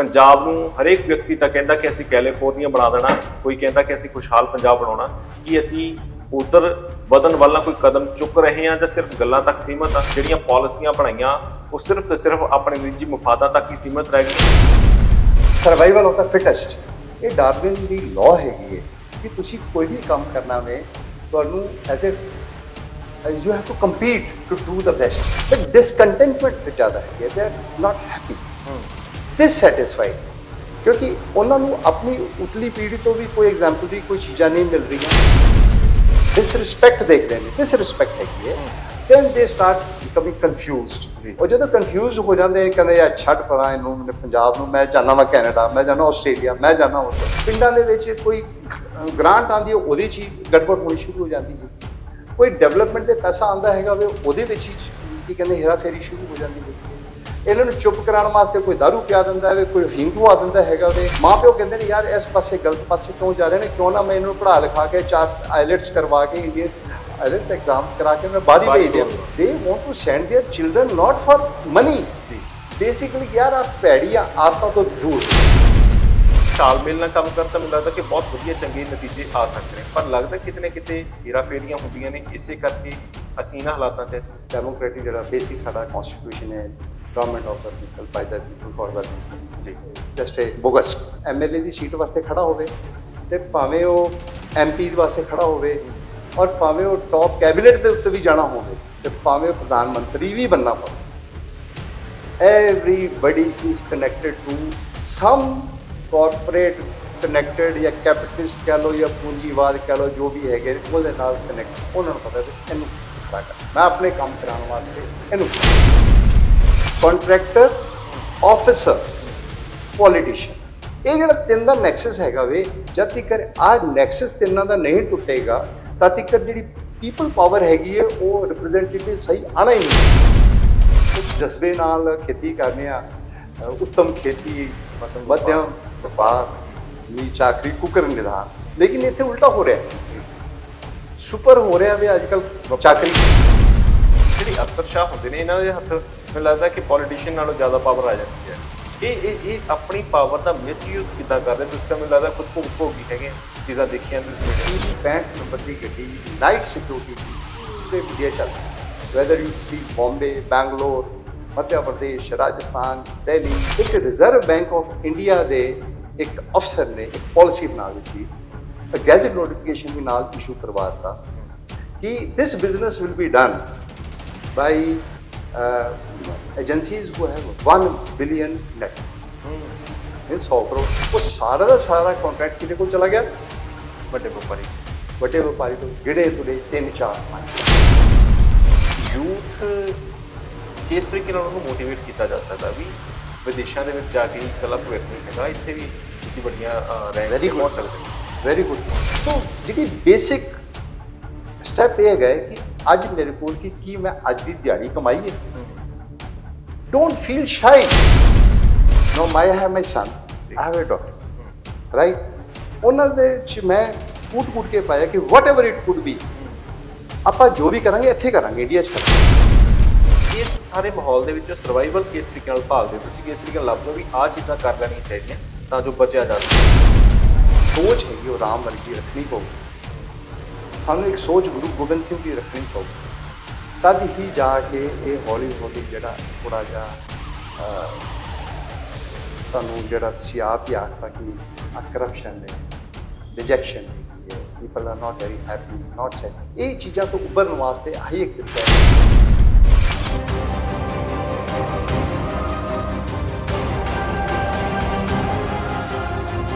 पंजाब नूं हरेक व्यक्ति तां कहंदा कि असीं कैलीफोर्निया बना देना, कोई कहंदा कि असीं खुशहाल पंजाब बनाउणा। कि असीं उधर वधन वाला कोई कदम चुक रहे हैं जां सिर्फ गल्लां तक सीमित आ? जिहड़ियां पॉलिसियां बनाईयां वो सिर्फ ते सिर्फ अपने निजी मुफादां तक ही सीमित रह गईयां। सर्वाइवल ऑफ द फिटेस्ट, ये डार्विन की लॉ हैगी है कि तुसी कोई भी काम करना वे तुहानू as a you have to compete to do the best, but discontentment ज़्यादा है, they are not happy, dissatisfied, क्योंकि उन्होंने अपनी उतली पीढ़ी तो भी कोई एग्जाम्पलरी कोई चीज़ा नहीं मिल रही हैं, डिसरिस्पैक्ट देख रहे हैं, डिसरिस्पैक्ट हैगी है, then they start becoming confused, और जो कन्फ्यूज हो जाते हैं कहते यार छੱਡ पड़ा इनू पंजाब नूं, मैं जाना वा कैनेडा, मैं जाना आस्ट्रेलिया, मैं जाना उधर। पिंडां दे विच कोई ग्रांट आती है उहदे च गड़बड़ होनी शुरू हो जाती है, कोई डेवलपमेंट दे पैसा आंदा हैगा वे उहदे विच की कहते हेरा फेरी शुरू हो जाती है। इन्हां नूं चुप कराउण वास्ते कोई दारू पिया दिंदा है, कोई अफीम पवा दिंदा हैगा वे, माँ प्यो कहते हैं यार इस पासे गलत पासे क्यों जा रहे हैं, क्यों ना मैं इन्होंने पढ़ा लिखा के 4 आईलेट्स करवा के इंडियन आईलेट्स एग्जाम करा के मैं बाहर भेज दिया। They want to send their children not for money, basically यार आप भैड़ियां आदतों तो दूर तालमेल नाल काम करता मैनूं लगदा कि बहुत वधिया चंगे नतीजे आ सकते हैं, पर लगदा किते ना किते हेरा फेरियां होंदियां ने, इसे करके ਅਸੀਂ ਇਹਨਾਂ ਹਾਲਾਤਾਂ 'ਚ डेमोक्रेटिक ਜਿਹੜਾ बेसिक ਸਾਡਾ कॉन्स्टिट्यूशन है, government of the people by the people for the people, जी जस्ट ए बोगस एमएलए ਦੀ ਸੀਟ ਵਾਸਤੇ ਖੜਾ ਹੋਵੇ ਤੇ ਭਾਵੇਂ ਉਹ ਐਮਪੀ ਵਾਸਤੇ ਖੜਾ ਹੋਵੇ ਔਰ ਭਾਵੇਂ ਉਹ ਟੌਪ ਕੈਬਨਿਟ ਦੇ ਉੱਤੇ ਵੀ ਜਾਣਾ ਹੋਵੇ ਤੇ ਭਾਵੇਂ ਪ੍ਰਧਾਨ ਮੰਤਰੀ ਵੀ बनना ਪਵੇ, everybody is connected to some corporate connected या कैपिटलिस्ट कह लो या पूंजीवाद कह लो, जो भी है वो कनेक्ट उन्होंने पता है इनू खड़ा कर, मैं अपने काम कराने वास्ते इनू कॉन्ट्रैक्टर ऑफिसर पॉलिटिशियन, ये जो तीन का नैक्सस है वे जब तक आ नैक्सस तीनों का नहीं टुटेगा तब तक जी पीपल पावर हैगी है वो रिप्रजेंटेटिव सही आना ही नहीं। उस जज्बे नाल खेती करने, उत्तम खेती, मध्यम व्यापार, चाकरी कुकर निधान, लेकिन इतने उल्टा हो रहा है, सुपर हो रहा है अजकल चाकरी जी अफसरशाह होंगे ने, इन्होंने हथ मैं लगता है कि पॉलिटिशियन नालों ज़्यादा पावर आ जाती है। ये अपनी पावर का मिसयूज कितना कर रहे हैं, जिसका मैं लगता खुद को भोगी है चीज़ा देखिया 65 नंबर की गड्डी नाइट सिक्योरिटी पूरे इंडिया चलती है, weather you see Bombay, Bangalore, Madhya Pradesh, Rajasthan, Delhi. एक रिजर्व बैंक ऑफ इंडिया के एक अफसर ने एक पॉलिसी बना दी थी, गैजेट नोटिफिकेशन भी नाल इशू करवा था कि this business will be done by agencies वो है 1 बिलियन नेट, 100 करोड़। वो सारा का सारा कॉन्ट्रैक्ट किसी को चला गया, बड़े व्यापारी को गिने तुरे 3-4 यूथ किस तरीके उन्होंने मोटिवेट किया जा सकता भी विदेशों के जाके कला भविख नहीं हैगा, इतने भी किसी बड़िया रैंक पहुंच सकते। Very good. तो जी बेसिक स्टैप ये है कि अज मेरे को की मैं अज की दिहाड़ी कमाई है, don't feel shy, no I have my son, I have a daughter, right. उन्होंने मैं कूट के पाया कि whatever it could be, आप जो भी करेंगे इत्थे करेंगे, इंडिया करेंगे। इस सारे माहौल के विच सर्वाइवल किस तरीके नाल भालदे हो तुसीं, किस तरीके लभदे हो भी आ चीज़ां कर लैणियां चाहीदियां तां जो बचिया जा सके? सोच है वो राम वर्गी रखनी पो, सानू एक सोच गुरु गोबिंद सिंह की रखनी पो, तद ही जाके ये हौली हौली जरा थोड़ा जा सानू जरा तुसीं आप ही आखता कि करप्शन है, रिजेक्शन है, people are not very happy, not set, ये चीज़ों तो उभरन वास्ते यही एक तरीका है।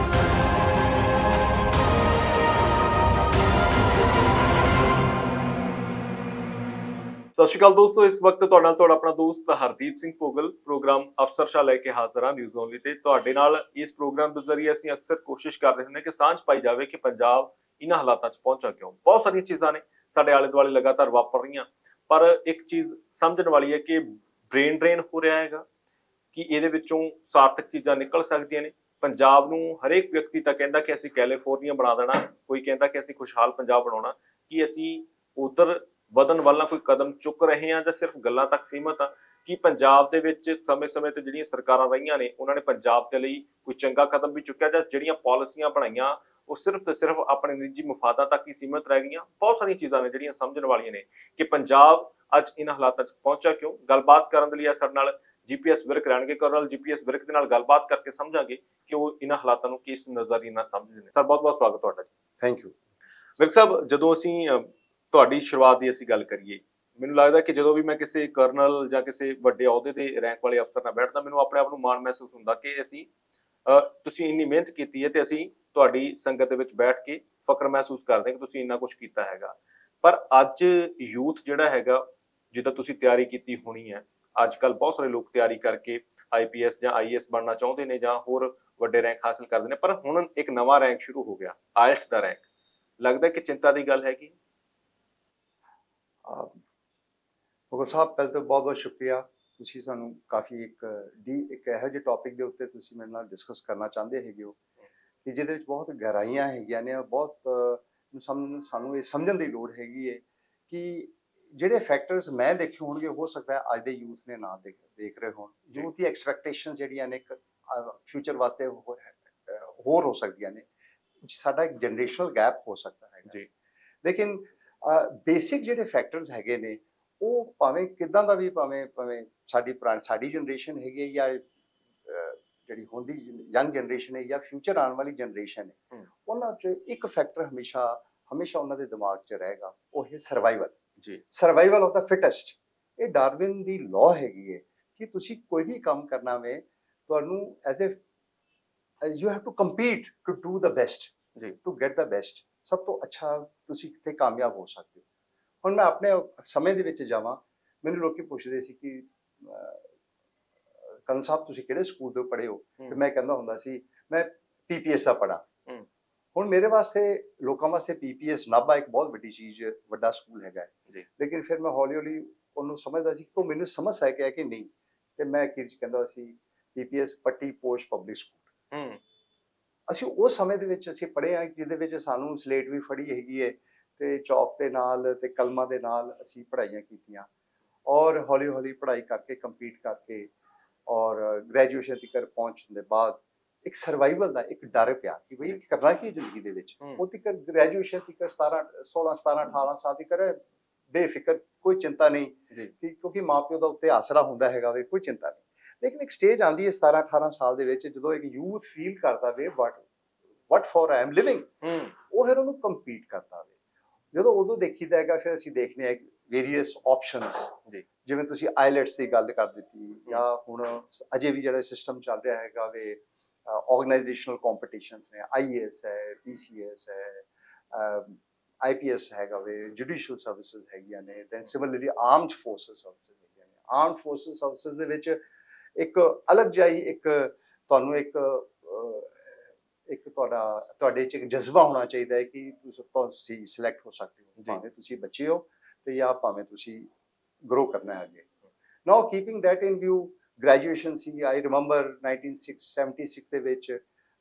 सत श्री अकाल दोस्तों, इस वक्त तुहाडे नाल तुहाडा अपना दोस्त हरदीप सिंह भोगल प्रोग्राम अफसरशाह लैके हाजिर हाँ न्यूज़ ओनली ते तुहाडे नाल इस प्रोग्राम के जरिए असीं अक्सर कोशिश कर रहे हैं कि सांझ पाई जाए कि पंजाब इन्हां हालातां च पहुंचा क्यों। बहुत सारी चीज़ां ने साडे आले दुआले लगातार वापर रहीआं, पर एक चीज़ समझण वाली है कि ब्रेन ड्रेन हो रहा है कि इहदे विचों सार्थक चीज़ां निकल सकदियां ने। पंजाब नूं हरेक व्यक्ति तां कहंदा कि असीं कैलीफोर्निया बना देना, कोई कहंदा कि असीं खुशहाल पंजाब बनाउणा, कि असीं उधर वधन वाला कोई कदम चुक रहे हैं जां सिर्फ गल्लां तक सीमित आ? ਕਿ ਪੰਜਾਬ ਦੇ ਵਿੱਚ ਸਮੇਂ-ਸਮੇਂ ਤੇ ਜਿਹੜੀਆਂ ਸਰਕਾਰਾਂ ਰਹੀਆਂ ਨੇ ਉਹਨਾਂ ਨੇ ਪੰਜਾਬ ਦੇ ਲਈ ਕੋਈ ਚੰਗਾ ਕਦਮ ਵੀ ਚੁੱਕਿਆ ਜਾਂ ਜਿਹੜੀਆਂ ਪਾਲਿਸੀਆਂ ਬਣਾਈਆਂ ਉਹ ਸਿਰਫ ਤੇ ਸਿਰਫ ਆਪਣੇ ਨਿੱਜੀ ਮੁਫਾਦਾਂ ਤੱਕ ਹੀ ਸੀਮਿਤ ਰਹਿ ਗਈਆਂ। ਬਹੁਤ ਸਾਰੀਆਂ ਚੀਜ਼ਾਂ ਨੇ ਜਿਹੜੀਆਂ ਸਮਝਣ ਵਾਲੀਆਂ ਨੇ ਕਿ ਪੰਜਾਬ ਅੱਜ ਇਹਨਾਂ ਹਾਲਾਤਾਂ 'ਚ ਪਹੁੰਚਿਆ ਕਿਉਂ। ਗੱਲਬਾਤ ਕਰਨ ਦੇ ਲਈ ਸਾਡੇ ਨਾਲ ਜੀਪੀਐਸ ਵਿਰਕ ਰਹਿਣਗੇ। ਕਰਨਲ ਜੀਪੀਐਸ ਵਿਰਕ ਦੇ ਨਾਲ ਗੱਲਬਾਤ ਕਰਕੇ ਸਮਝਾਂਗੇ ਕਿ ਉਹ ਇਹਨਾਂ ਹਾਲਾਤਾਂ ਨੂੰ ਕਿਸ ਨਜ਼ਰੀਏ ਨਾਲ ਸਮਝਦੇ ਨੇ। ਸਰ ਬਹੁਤ-ਬਹੁਤ ਸਵਾਗਤ ਤੁਹਾਡਾ ਜੀ। Thank you. ਵਿਰਕ ਸਾਹਿਬ, ਜਦੋਂ ਅਸੀਂ ਤੁਹਾਡੀ ਸ਼ੁਰੂਆਤ ਦੀ ਅਸੀਂ ਗੱਲ ਕਰੀਏ, ਮੈਨੂੰ ਲੱਗਦਾ ਕਿ ਜਦੋਂ ਵੀ ਮੈਂ ਕਿਸੇ ਕਰਨਲ ਜਾਂ ਕਿਸੇ ਵੱਡੇ ਅਹੁਦੇ ਦੇ ਰੈਂਕ ਵਾਲੇ ਅਫਸਰ ਨਾਲ ਬੈਠਦਾ ਮੈਨੂੰ ਆਪਣੇ ਆਪ ਨੂੰ ਮਾਣ ਮਹਿਸੂਸ ਹੁੰਦਾ ਕਿ ਤੁਸੀਂ ਇੰਨੀ ਮਿਹਨਤ ਕੀਤੀ ਹੈ ਤੇ ਅਸੀਂ ਤੁਹਾਡੀ ਸੰਗਤ ਦੇ ਵਿੱਚ ਬੈਠ ਕੇ ਫਖਰ ਮਹਿਸੂਸ ਕਰਦੇ ਹਾਂ ਕਿ ਤੁਸੀਂ ਇੰਨਾ ਕੁਝ ਕੀਤਾ ਹੈਗਾ। ਪਰ ਅੱਜ ਯੂਥ ਜਿਹੜਾ ਹੈਗਾ, ਜਿੱਦਾਂ ਤੁਸੀਂ ਤਿਆਰੀ ਕੀਤੀ ਹੋਣੀ ਹੈ, ਅੱਜ ਕੱਲ ਬਹੁਤ ਸਾਰੇ ਲੋਕ ਤਿਆਰੀ ਕਰਕੇ ਆਈਪੀਐਸ ਜਾਂ ਆਈਏਐਸ ਬਣਨਾ ਚਾਹੁੰਦੇ ਨੇ ਜਾਂ ਹੋਰ ਵੱਡੇ ਰੈਂਕ ਹਾਸਲ ਕਰਦੇ ਨੇ, ਪਰ ਹੁਣ ਇੱਕ ਨਵਾਂ ਰੈਂਕ ਸ਼ੁਰੂ ਹੋ ਗਿਆ, ਆਇਲਟਸ ਦਾ ਰੈਂਕ। ਲੱਗਦਾ ਕਿ ਚਿੰਤਾ ਦੀ ਗੱਲ ਹੈਗੀ। ਮੁਗਲ ਸਾਹਿਬ, ਪਹਿਲਾਂ ਤਾਂ ਬਹੁਤ ਬਹੁਤ ਸ਼ੁਕਰੀਆ। ਤੁਸੀਂ ਸਾਨੂੰ ਕਾਫੀ ਇੱਕ ਇਹੋ ਜਿਹੇ ਟੌਪਿਕ ਦੇ ਉੱਤੇ ਤੁਸੀਂ ਮੇਰੇ ਨਾਲ ਡਿਸਕਸ ਕਰਨਾ ਚਾਹੁੰਦੇ ਹੈਗੇ ਹੋ ਕਿ ਜਿਹਦੇ ਵਿੱਚ ਬਹੁਤ ਗਹਿਰਾਈਆਂ ਹੈਗੀਆਂ ਨੇ। ਬਹੁਤ ਸਾਨੂੰ ਇਹ ਸਮਝਣ ਦੀ ਲੋੜ ਹੈਗੀ ਹੈ ਕਿ ਜਿਹੜੇ ਫੈਕਟਰਸ ਮੈਂ ਦੇਖੇ ਹੋਣਗੇ, ਹੋ ਸਕਦਾ ਹੈ ਅੱਜ ਦੇ ਯੂਥ ਨੇ ਨਾ ਦੇਖ ਰਹੇ ਹੋਣ। ਯੂਥ ਦੀ ਐਕਸਪੈਕਟੇਸ਼ਨ ਜਿਹੜੀਆਂ ਨੇ ਫਿਊਚਰ ਵਾਸਤੇ ਹੋਰ ਹੋ ਸਕਦੀਆਂ ਨੇ। ਸਾਡਾ ਇੱਕ ਜਨਰੇਸ਼ਨਲ ਗੈਪ ਹੋ ਸਕਦਾ ਹੈ ਜੀ। ਲੇਕਿਨ ਬੇਸਿਕ ਜਿਹੜੇ ਫੈਕਟਰਸ ਹੈਗੇ ਨੇ ਉਹ ਭਾਵੇਂ ਕਿੱਦਾਂ ਦਾ ਵੀ, ਭਾਵੇਂ ਸਾਡੀ ਜਨਰੇਸ਼ਨ ਹੈਗੀ ਹੈ ਜਾਂ ਜਿਹੜੀ ਹੁੰਦੀ ਯੰਗ ਜਨਰੇਸ਼ਨ ਹੈ ਜਾਂ ਫਿਊਚਰ ਆਉਣ ਵਾਲੀ ਜਨਰੇਸ਼ਨ ਹੈ, ਉਹਨਾਂ 'ਚ ਇੱਕ ਫੈਕਟਰ ਹਮੇਸ਼ਾ ਉਹਨਾਂ ਦੇ ਦਿਮਾਗ 'ਚ ਰਹੇਗਾ, ਉਹ ਹੈ ਸਰਵਾਈਵਲ ਜੀ। Survival of the ਫਿਟੈਸਟ। ਇਹ ਡਾਰਵਿਨ ਦੀ ਲਾਅ ਹੈਗੀ ਹੈ ਕਿ ਤੁਸੀਂ ਕੋਈ ਵੀ ਕੰਮ ਕਰਨਾ ਵੇ, ਤੁਹਾਨੂੰ you have to compete to do the best ਜੀ, ਟੂ ਗੈਟ ਦ ਬੈਸਟ। ਸਭ ਤੋਂ ਅੱਛਾ ਤੁਸੀਂ ਕਿੱਥੇ ਕਾਮਯਾਬ ਹੋ ਸਕਦੇ ਹੋ। ਹੁਣ ਮੈਂ ਆਪਣੇ ਸਮੇਂ ਦੇ ਵਿੱਚ ਜਾਵਾਂ, ਮੈਨੂੰ ਲੋਕੀ ਪੁੱਛਦੇ ਸੀ ਕਿ ਕੰਨ ਸਾਹਿਬ ਤੁਸੀਂ ਕਿਹੜੇ ਸਕੂਲ ਤੋਂ ਪੜ੍ਹੇ ਹੋ, ਤੇ ਮੈਂ ਕਹਿੰਦਾ ਹੁੰਦਾ ਸੀ ਮੈਂ ਪੀਪੀਐਸ ਦਾ ਪੜ੍ਹਾ। ਹੁਣ ਮੇਰੇ ਵਾਸਤੇ, ਲੋਕਾਂ ਵਾਸਤੇ ਪੀਪੀਐਸ ਨਾਭਾ ਇੱਕ ਬਹੁਤ ਵੱਡੀ ਚੀਜ਼, ਵੱਡਾ ਸਕੂਲ ਹੈਗਾ ਜੀ। ਲੇਕਿਨ ਫਿਰ ਮੈਂ ਹੌਲੀ ਹੌਲੀ ਉਹਨੂੰ ਸਮਝਦਾ ਸੀ ਕਿ ਉਹ ਮੈਨੂੰ ਸਮਝ ਹੈ ਕਿ ਨਹੀਂ, ਤੇ ਮੈਂ ਅਖੀਰ 'ਚ ਕਹਿੰਦਾ ਸੀ ਪੀਪੀਐਸ ਪੱਟੀ ਪੋਸ਼ ਪਬਲਿਕ ਸਕੂਲ। ਅਸੀਂ ਉਸ ਸਮੇਂ ਦੇ ਵਿੱਚ ਅਸੀਂ ਪੜ੍ਹੇ ਹਾਂ ਜਿਹਦੇ ਵਿੱਚ ਸਾਨੂੰ ਸਲੇਟ ਵੀ ਫੜੀ ਹੈਗੀ ਹੈ ਤੇ ਚੌਕ ਦੇ ਨਾਲ ਤੇ ਕਲਮਾਂ ਦੇ ਨਾਲ ਅਸੀਂ ਪੜ੍ਹਾਈਆਂ ਕੀਤੀਆਂ, ਔਰ ਹੌਲੀ ਹੌਲੀ ਪੜ੍ਹਾਈ ਕਰਕੇ ਕੰਪੀਟ ਕਰਕੇ ਔਰ ਗ੍ਰੈਜੂਏਸ਼ਨ ਤੱਕ ਪਹੁੰਚਣ ਦੇ ਬਾਅਦ ਇੱਕ ਸਰਵਾਈਵਲ ਦਾ ਇੱਕ ਡਰ ਪਿਆ ਕਿ ਬਈ ਕਰਨਾ ਕੀ ਜ਼ਿੰਦਗੀ ਦੇ ਵਿੱਚ। ਉਹ ਤੱਕ ਗ੍ਰੈਜੂਏਸ਼ਨ ਤੱਕ 16 17 18 ਸਾਲ ਤੱਕ ਬੇਫਿਕਰ, ਕੋਈ ਚਿੰਤਾ ਨਹੀਂ, ਕਿਉਂਕਿ ਮਾਂ ਪਿਓ ਦਾ ਉੱਤੇ ਆਸਰਾ ਹੁੰਦਾ ਹੈਗਾ ਵੇ, ਕੋਈ ਚਿੰਤਾ ਨਹੀਂ। ਲੇਕਿਨ ਇੱਕ ਸਟੇਜ ਆਉਂਦੀ ਹੈ 17 18 ਸਾਲ ਦੇ ਵਿੱਚ ਜਦੋਂ ਇੱਕ ਯੂਥ ਫੀਲ ਕਰਦਾ ਵੇ ਵਟ ਫॉर ਆਈ ਐਮ ਲਿਵਿੰਗ, ਉਹ ਫਿਰ ਉਹਨੂੰ ਕੰਪੀਟ ਕਰਦਾ ਵੇ। ਜਦੋਂ ਉਦੋਂ ਦੇਖੀਦਾ ਹੈਗਾ, ਫਿਰ ਅਸੀਂ ਦੇਖਦੇ ਹਾਂ ਵੇਰੀਅਸ ਆਪਸ਼ਨਸ, ਜਿਵੇਂ ਤੁਸੀਂ ਆਈਲੈਟਸ ਦੀ ਗੱਲ ਕਰ ਦਿੱਤੀ, ਜਾਂ ਹੁਣ ਅਜੇ ਵੀ ਜਿਹੜਾ ਸਿਸਟਮ ਚੱਲ ਰਿਹਾ ਹੈਗਾ ਵੇ ਆਰਗੇਨਾਈਜੇਸ਼ਨਲ ਕੰਪੀਟੀਸ਼ਨਸ ਨੇ, ਆਈਏਐਸ ਹੈ, ਪੀਸੀਐਸ ਹੈ, ਆਈਪੀਐਸ ਹੈਗਾ ਵੇ, ਜੁਡੀਸ਼ੀਅਲ ਸਰਵਿਸਿਜ਼ ਹੈਗੀਆਂ ਨੇ, then similarly armed forces services ਹੈਗੀਆਂ ਨੇ। ਆਰਮਡ ਫੋਰਸਿਸ ਸਰਵਿਸਿਜ਼ ਦੇ ਵਿੱਚ ਇੱਕ ਅਲੱਗ ਜਿਹੀ ਤੁਹਾਨੂੰ ਤੁਹਾਡੇ 'ਚ ਇੱਕ ਜਜ਼ਬਾ ਹੋਣਾ ਚਾਹੀਦਾ ਹੈ ਕਿ ਤੁਸੀਂ ਸਿਲੈਕਟ ਹੋ ਸਕਦੇ ਹੋ, ਭਾਵੇਂ ਤੁਸੀਂ ਬੱਚੇ ਹੋ ਤੇ ਜਾਂ ਭਾਵੇਂ ਤੁਸੀਂ ਗਰੋ ਕਰਨਾ ਹੈ ਅੱਗੇ। Now keeping that in view, graduation ਸੀ, ਆਈ ਰਿਮੈਂਬਰ 1976 ਦੇ ਵਿੱਚ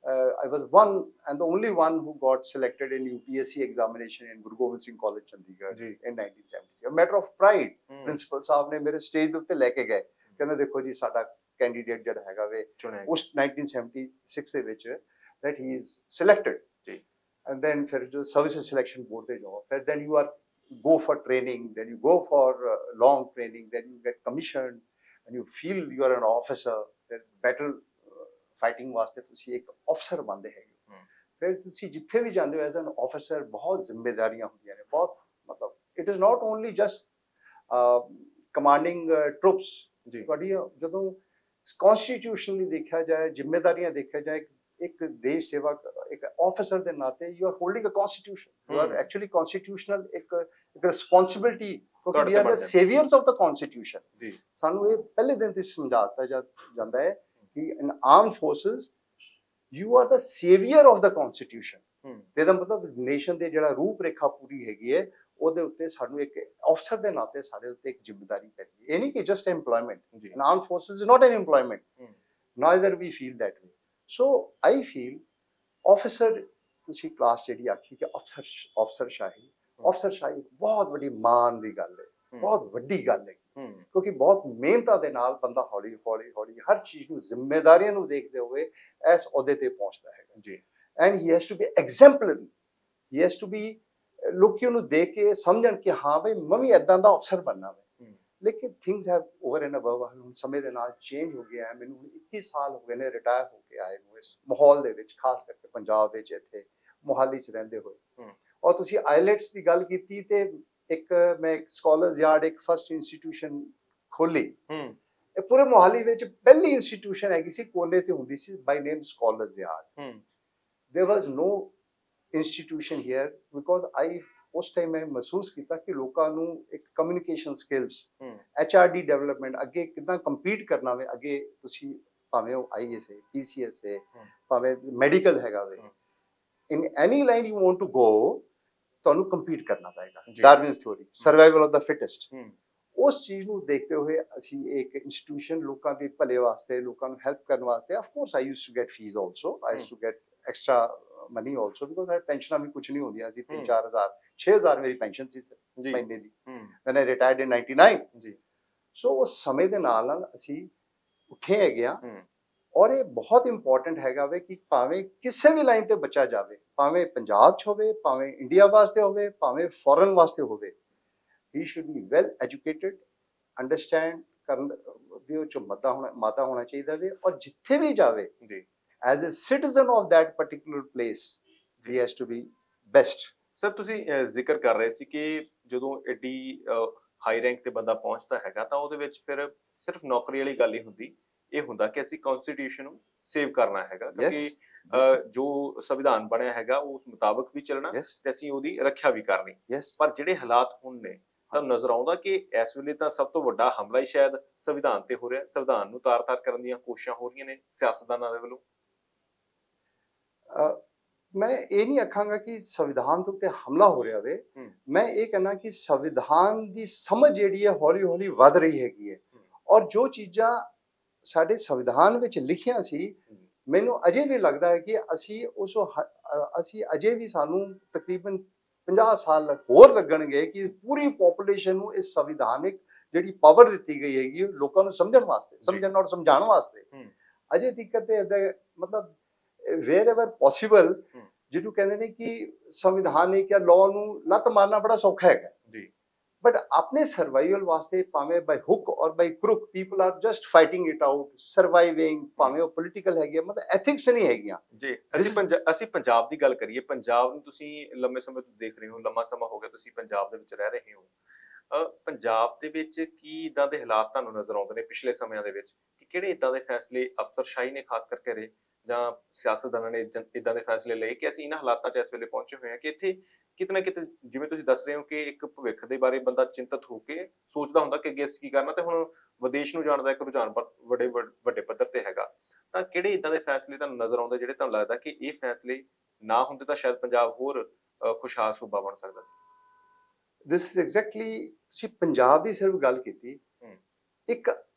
I was one and the only one who got selected in UPSC examination in Guru Gobind Singh College Chandigarh in 1976. A matter of pride, principal ਸਾਹਿਬ ਨੇ ਮੇਰੇ stage ਦੇ ਉੱਤੇ ਲੈ ਕੇ ਗਏ, ਕਹਿੰਦੇ ਦੇਖੋ ਜੀ ਸਾਡਾ ਕੈਂਡੀਡੇਟ ਜਿਹੜਾ ਹੈਗਾ ਵੇ ਉਸ 1976 ਦੇ ਵਿੱਚ that he is selected ਜੀ। and then ਫਿਰ ਜੋ services selection board ਤੇ ਜਾਓ, ਫਿਰ then you go for training, then you go for long training, then you get commissioned and you feel you are an officer, then battle fighting ਵਾਸਤੇ ਤੁਸੀਂ ਇੱਕ ਅਫਸਰ ਬਣਦੇ ਹੈਗੇ। ਫਿਰ ਤੁਸੀਂ ਜਿੱਥੇ ਵੀ ਜਾਂਦੇ ਹੋ ਐਜ਼ ਐਨ ਆਫਿਸਰ, ਬਹੁਤ ਜ਼ਿੰਮੇਵਾਰੀਆਂ ਹੁੰਦੀਆਂ ਨੇ, ਬਹੁਤ ਮਤਲਬ it is not only just commanding troops. ਤੁਹਾਡੀ ਜਦੋਂ ਕਨਸਟੀਟਿਊਸ਼ਨਲੀ ਦੇਖਿਆ ਜਾਏ, ਜ਼ਿੰਮੇਵਾਰੀਆਂ ਦੇਖਿਆ ਜਾਏ, ਇੱਕ ਦੇਸ਼ ਸੇਵਾ, ਇੱਕ ਆਫਿਸਰ ਦੇ ਨਾਤੇ you are holding a constitution, you are actually constitutional ਇੱਕ ਰਿਸਪੌਂਸਿਬਿਲਿਟੀ, ਕਿਉਂਕਿ we are the saviours of the constitution. ਸਾਨੂੰ ਇਹ ਪਹਿਲੇ ਦਿਨ ਤੋਂ ਸਮਝਾ ਦਿੱਤਾ ਜਾਂਦਾ ਹੈ ਕਿ in armed forces you are the savior of the constitution। ਇਹਦਾ ਮਤਲਬ ਨੇਸ਼ਨ ਦੇ ਜਿਹੜਾ ਰੂਪ ਰੇਖਾ ਪੂਰੀ ਹੈਗੀ ਹੈ, ਉਹਦੇ ਉੱਤੇ ਸਾਨੂੰ ਇੱਕ ਅਫਸਰ ਦੇ ਨਾਤੇ ਸਾਡੇ ਉੱਤੇ ਇੱਕ ਜ਼ਿੰਮੇਵਾਰੀ ਪੈ ਗਈ। ਇਹ ਨਹੀਂ ਕਿ just employment, in armed forces is not an employment, neither we feel that way। so I feel officer, ਤੁਸੀਂ ਕਲਾਸ ਜਿਹੜੀ ਆਖੀ ਕਿ ਅਫਸਰਸ਼ਾਹੀ ਬਹੁਤ ਵੱਡੀ ਮਾਣ ਦੀ ਗੱਲ ਹੈ, ਬਹੁਤ ਵੱਡੀ ਗੱਲ ਹੈ। ਕਿਉਂਕਿ ਬਹੁਤ ਮਿਹਨਤਾਂ ਦੇ ਨਾਲ ਬੰਦਾ ਹੌਲੀ ਹੌਲੀ ਹਰ ਚੀਜ਼ ਨੂੰ ਜ਼ਿੰਮੇਵਾਰੀਆਂ ਨੂੰ ਦੇਖਦੇ ਹੋਏ ਇਸ ਅਹੁਦੇ ਤੇ ਪਹੁੰਚਦਾ ਹੈਗਾ ਜੀ। And he has to be exemplary, he has to be, ਲੋਕੀ ਉਹਨੂੰ ਦੇਖ ਕੇ ਸਮਝਣ ਕਿ ਹਾਂ ਬਈ ਮੈਂ ਵੀ ਏਦਾਂ ਦਾ ਅਫਸਰ ਬਣਨਾ ਵਾ। ਲੇਕਿਨ things have over and above ਹੁਣ ਸਮੇਂ ਦੇ ਨਾਲ ਚੇਂਜ ਹੋ ਗਿਆ ਹੈ। ਮੈਨੂੰ 21 ਸਾਲ ਹੋ ਗਏ ਨੇ ਰਿਟਾਇਰ ਹੋ ਕੇ ਆਏ ਨੂੰ ਇਸ ਮਾਹੌਲ ਦੇ ਵਿੱਚ, ਖਾਸ ਕਰਕੇ ਪੰਜਾਬ ਵਿੱਚ, ਇੱਥੇ ਮੋਹਾਲੀ 'ਚ ਰਹਿੰਦੇ ਹੋਏ। ਔਰ ਤੁਸੀਂ ਆਈਲੈਟਸ ਦੀ ਗੱਲ ਕੀਤੀ ਤੇ ਮੈਂ ਇੱਕ ਸਕਾਲਰਸ ਯਾਰਡ, ਇੱਕ ਫਸਟ ਇੰਸਟੀਟਿਊਸ਼ਨ ਖੋਲੀ। ਇਹ ਪੂਰੇ ਮੋਹਾਲੀ ਵਿੱਚ ਪਹਿਲੀ ਇੰਸਟੀਟਿਊਸ਼ਨ ਹੈਗੀ ਸੀ, ਕੋਨੇ ਤੇ ਹੁੰਦੀ ਸੀ, by name scholars yard. There was no institution here because I उस टाइम मैं महसूस किया कि लोगों ਨੂੰ ਇੱਕ ਕਮਿਊਨੀਕੇਸ਼ਨ ਸਕਿੱਲਸ, HRD ਡਿਵੈਲਪਮੈਂਟ, ਅੱਗੇ ਕਿੱਦਾਂ ਕੰਪੀਟ ਕਰਨਾ ਵੇ, ਅੱਗੇ ਤੁਸੀਂ ਭਾਵੇਂ ਉਹ IAS ਹੈ, PCS ਹੈ, ਭਾਵੇਂ ਮੈਡੀਕਲ ਹੈਗਾ ਵੇ, in any line you want to go, ਤੁਹਾਨੂੰ ਕੰਪੀਟ ਕਰਨਾ ਪਏਗਾ। Darwin's theory, survival of the fittest, ਉਸ ਚੀਜ਼ ਨੂੰ ਦੇਖਦੇ ਹੋਏ ਅਸੀਂ ਇੱਕ ਇੰਸਟੀਟਿਊਸ਼ਨ ਲੋਕਾਂ ਦੇ ਭਲੇ ਵਾਸਤੇ, ਲੋਕਾਂ ਨੂੰ ਹੈਲਪ ਕਰਨ ਵਾਸਤੇ, of course I used to get fees also, I used to get extra money also because I pension ਵੀ ਕੁਝ ਨਹੀਂ ਹੁੰਦੀਆਂ ਸੀ, 3-4 ਹਜ਼ਾਰ 6,000 ਮੇਰੀ ਪੈਨਸ਼ਨ ਸੀ ਸਰ ਮਹੀਨੇ ਦੀ, when I retired in 99 ਜੀ। ਸੋ ਉਸ ਸਮੇਂ ਦੇ ਨਾਲ ਨਾਲ ਅਸੀਂ ਉੱਠੇ ਹੈਗੇ ਆ। ਔਰ ਇਹ ਬਹੁਤ ਇੰਪੋਰਟੈਂਟ ਹੈਗਾ ਵੇ ਕਿ ਭਾਵੇਂ ਕਿਸੇ ਵੀ ਲਾਈਨ ਤੇ ਬੱਚਾ ਜਾਵੇ, ਭਾਵੇਂ ਪੰਜਾਬ 'ਚ ਹੋਵੇ, ਭਾਵੇਂ ਇੰਡੀਆ ਵਾਸਤੇ ਹੋਵੇ, ਭਾਵੇਂ ਫੋਰਨ ਵਾਸਤੇ ਹੋਵੇ, he should be well educated, understand ਕਰਨ ਦੇ ਵਿੱਚ ਮਾਦਾ ਹੋਣਾ ਚਾਹੀਦਾ ਵੇ। ਔਰ ਜਿੱਥੇ ਵੀ ਜਾਵੇ ਜੀ, as a citizen of that particular place, he has to be best. Sir ਤੁਸੀਂ ਜ਼ਿਕਰ ਕਰ ਰਹੇ ਸੀ ਕਿ ਜਦੋਂ ਐਡੀ ਹਾਈ ਰੈਂਕ ਤੇ ਬੰਦਾ ਪਹੁੰਚਦਾ ਹੈਗਾ ਤਾਂ ਉਹਦੇ ਵਿੱਚ ਫਿਰ ਸਿਰਫ ਨੌਕਰੀ ਵਾਲੀ ਗੱਲ ਹੀ ਹੁੰਦੀ, ਇਹ ਹੁੰਦਾ ਕਿ ਅਸੀਂ ਕਨਸਟੀਟਿਊਸ਼ਨ ਨੂੰ ਸੇਵ ਕਰਨਾ ਹੈਗਾ, ਕਿਉਂਕਿ ਜੋ ਸੰਵਿਧਾਨ ਬਣਿਆ ਹੈਗਾ ਉਸ ਮੁਤਾਬਕ ਵੀ ਚੱਲਣਾ ਤੇ ਅਸੀਂ ਉਹਦੀ ਰੱਖਿਆ ਵੀ ਕਰਨੀ। ਪਰ ਜਿਹੜੇ ਹਾਲਾਤ ਹੁਣ ਨੇ, ਤੁਹਾਨੂੰ ਨਜ਼ਰ ਆਉਂਦਾ ਕਿ ਇਸ ਵੇਲੇ ਤਾਂ ਸਭ ਤੋਂ ਵੱਡਾ ਹਮਲਾ ਹੀ ਸ਼ਾਇਦ ਸੰਵਿਧਾਨ ਤੇ ਹੋ ਰਿਹਾ, ਸੰਵਿਧਾਨ ਨੂੰ ਤਾਰ-ਤਾਰ ਕਰਨ ਦੀਆਂ ਕੋਸ਼ਿਸ਼ਾਂ ਹੋ ਰਹੀਆਂ ਨੇ ਸਿਆਸਤਦਾਨਾਂ ਦੇ ਵੱਲੋਂ। ਮੈਂ ਇਹ ਨਹੀਂ ਆਖਾਂਗਾ ਕਿ ਸੰਵਿਧਾਨ ਦੇ ਉੱਤੇ ਹਮਲਾ ਹੋ ਰਿਹਾ ਵੇ, ਮੈਂ ਇਹ ਕਹਿਣਾ ਕਿ ਸੰਵਿਧਾਨ ਦੀ ਸਮਝ ਜਿਹੜੀ ਹੈ ਹੌਲੀ ਹੌਲੀ ਵੱਧ ਰਹੀ ਹੈਗੀ ਹੈ। ਔਰ ਜੋ ਚੀਜ਼ਾਂ ਸਾਡੇ ਸੰਵਿਧਾਨ ਵਿੱਚ ਲਿਖੀਆਂ ਸੀ, ਮੈਨੂੰ ਅਜੇ ਵੀ ਲੱਗਦਾ ਹੈ ਕਿ ਅਸੀਂ ਅਜੇ ਵੀ ਸਾਨੂੰ ਤਕਰੀਬਨ 50 ਸਾਲ ਹੋਰ ਲੱਗਣਗੇ ਕਿ ਪੂਰੀ ਪੋਪੂਲੇਸ਼ਨ ਨੂੰ ਇਸ ਸੰਵਿਧਾਨਿਕ ਜਿਹੜੀ ਪਾਵਰ ਦਿੱਤੀ ਗਈ ਹੈਗੀ ਲੋਕਾਂ ਨੂੰ ਸਮਝਣ ਵਾਸਤੇ, ਸਮਝਣ ਔਰ ਸਮਝਾਉਣ ਵਾਸਤੇ, ਅਜੇ ਦਿੱਕਤ ਹੈ। ਮਤਲਬ wherever possible, ਜਿਹਨੂੰ ਕਹਿੰਦੇ ਨੇ ਕਿ ਸੰਵਿਧਾਨਿਕ ਜਾਂ ਲਾਅ ਨੂੰ ਲੱਤ ਮਾਰਨਾ ਬੜਾ ਸੌਖਾ ਹੈਗਾ ਜੀ, ਬਟ ਆਪਣੇ ਸਰਵਾਈਵਲ ਵਾਸਤੇ ਭਾਵੇਂ by hook or by crook people are just fighting it out, surviving, ਭਾਵੇਂ ਉਹ ਪੋਲੀਟੀਕਲ ਹੈਗੀ, ਮਤਲਬ ਐਥਿਕਸ ਨਹੀਂ ਹੈਗੀਆਂ ਜੀ। ਅਸੀਂ ਪੰਜਾਬ ਦੀ ਗੱਲ ਕਰੀਏ, ਪੰਜਾਬ ਨੂੰ ਤੁਸੀਂ ਲੰਮੇ ਸਮੇਂ ਤੋਂ ਦੇਖ ਰਹੇ ਹੋ, ਲੰਮਾ ਸਮਾਂ ਹੋ ਗਿਆ ਤੁਸੀਂ ਪੰਜਾਬ ਦੇ ਵਿੱਚ ਰਹਿ ਰਹੇ ਹੋ। ਪੰਜਾਬ ਦੇ ਵਿੱਚ ਕੀ ਇਦਾਂ ਦੇ ਹਾਲਾਤ ਤੁਹਾਨੂੰ ਨਜ਼ਰ ਆਉਂਦੇ ਨੇ ਪਿਛਲੇ ਸਮਿਆਂ ਦੇ ਵਿੱਚ, ਕਿ ਕਿਹੜੇ ਇਦਾਂ ਦੇ ਫੈਸਲੇ ਅਫਸਰਸ਼ਾਹੀ ਨੇ ਖਾਸ ਕਰਕੇ ਰਹੇ ਜਾਂ ਸਿਆਸਤਦਾਨਾਂ ਨੇ ਇਦਾਂ ਦੇ ਫੈਸਲੇ ਲਏ ਕਿ ਅਸੀਂ ਇਹਨਾਂ ਹਾਲਾਤਾਂ 'ਚ ਇਸ ਵੇਲੇ ਪਹੁੰਚੇ ਹੋਏ ਹਾਂ ਕਿ ਇੱਥੇ ਕਿਤੇ ਨਾ ਕਿਤੇ, ਜਿਵੇਂ ਤੁਸੀਂ ਦੱਸ ਰਹੇ ਹੋ ਕਿ ਇੱਕ ਭਵਿੱਖ ਦੇ ਬਾਰੇ ਬੰਦਾ ਚਿੰਤਤ ਹੋ ਕੇ ਸੋਚਦਾ ਹੁੰਦਾ ਕਿ ਅੱਗੇ ਅਸੀਂ ਕੀ ਕਰਨਾ, ਤੇ ਹੁਣ ਵਿਦੇਸ਼ ਨੂੰ ਜਾਣ ਦਾ ਇੱਕ ਰੁਝਾਨ ਵੱਡੇ ਪੱਧਰ ਤੇ ਹੈਗਾ, ਤਾਂ ਕਿਹੜੇ ਇਦਾਂ ਦੇ ਫੈਸਲੇ ਤੁਹਾਨੂੰ ਨਜ਼ਰ ਆਉਂਦੇ ਜਿਹੜੇ ਤੁਹਾਨੂੰ ਲੱਗਦਾ ਕਿ ਇਹ ਫੈਸਲੇ ਨਾ ਹੁੰਦੇ ਤਾਂ ਸ਼ਾਇਦ ਪੰਜਾਬ ਹੋਰ ਖੁਸ਼ਹਾਲ ਸੂਬਾ ਬਣ ਸਕਦਾ ਸੀ? ਦਿਸ ਇਜ਼ ਐਗਜ਼ੈਕਟਲੀ, ਤੁਸੀਂ ਪੰਜਾਬ ਦੀ ਸਿਰਫ ਗੱਲ ਕੀਤੀ, ਇੱਕ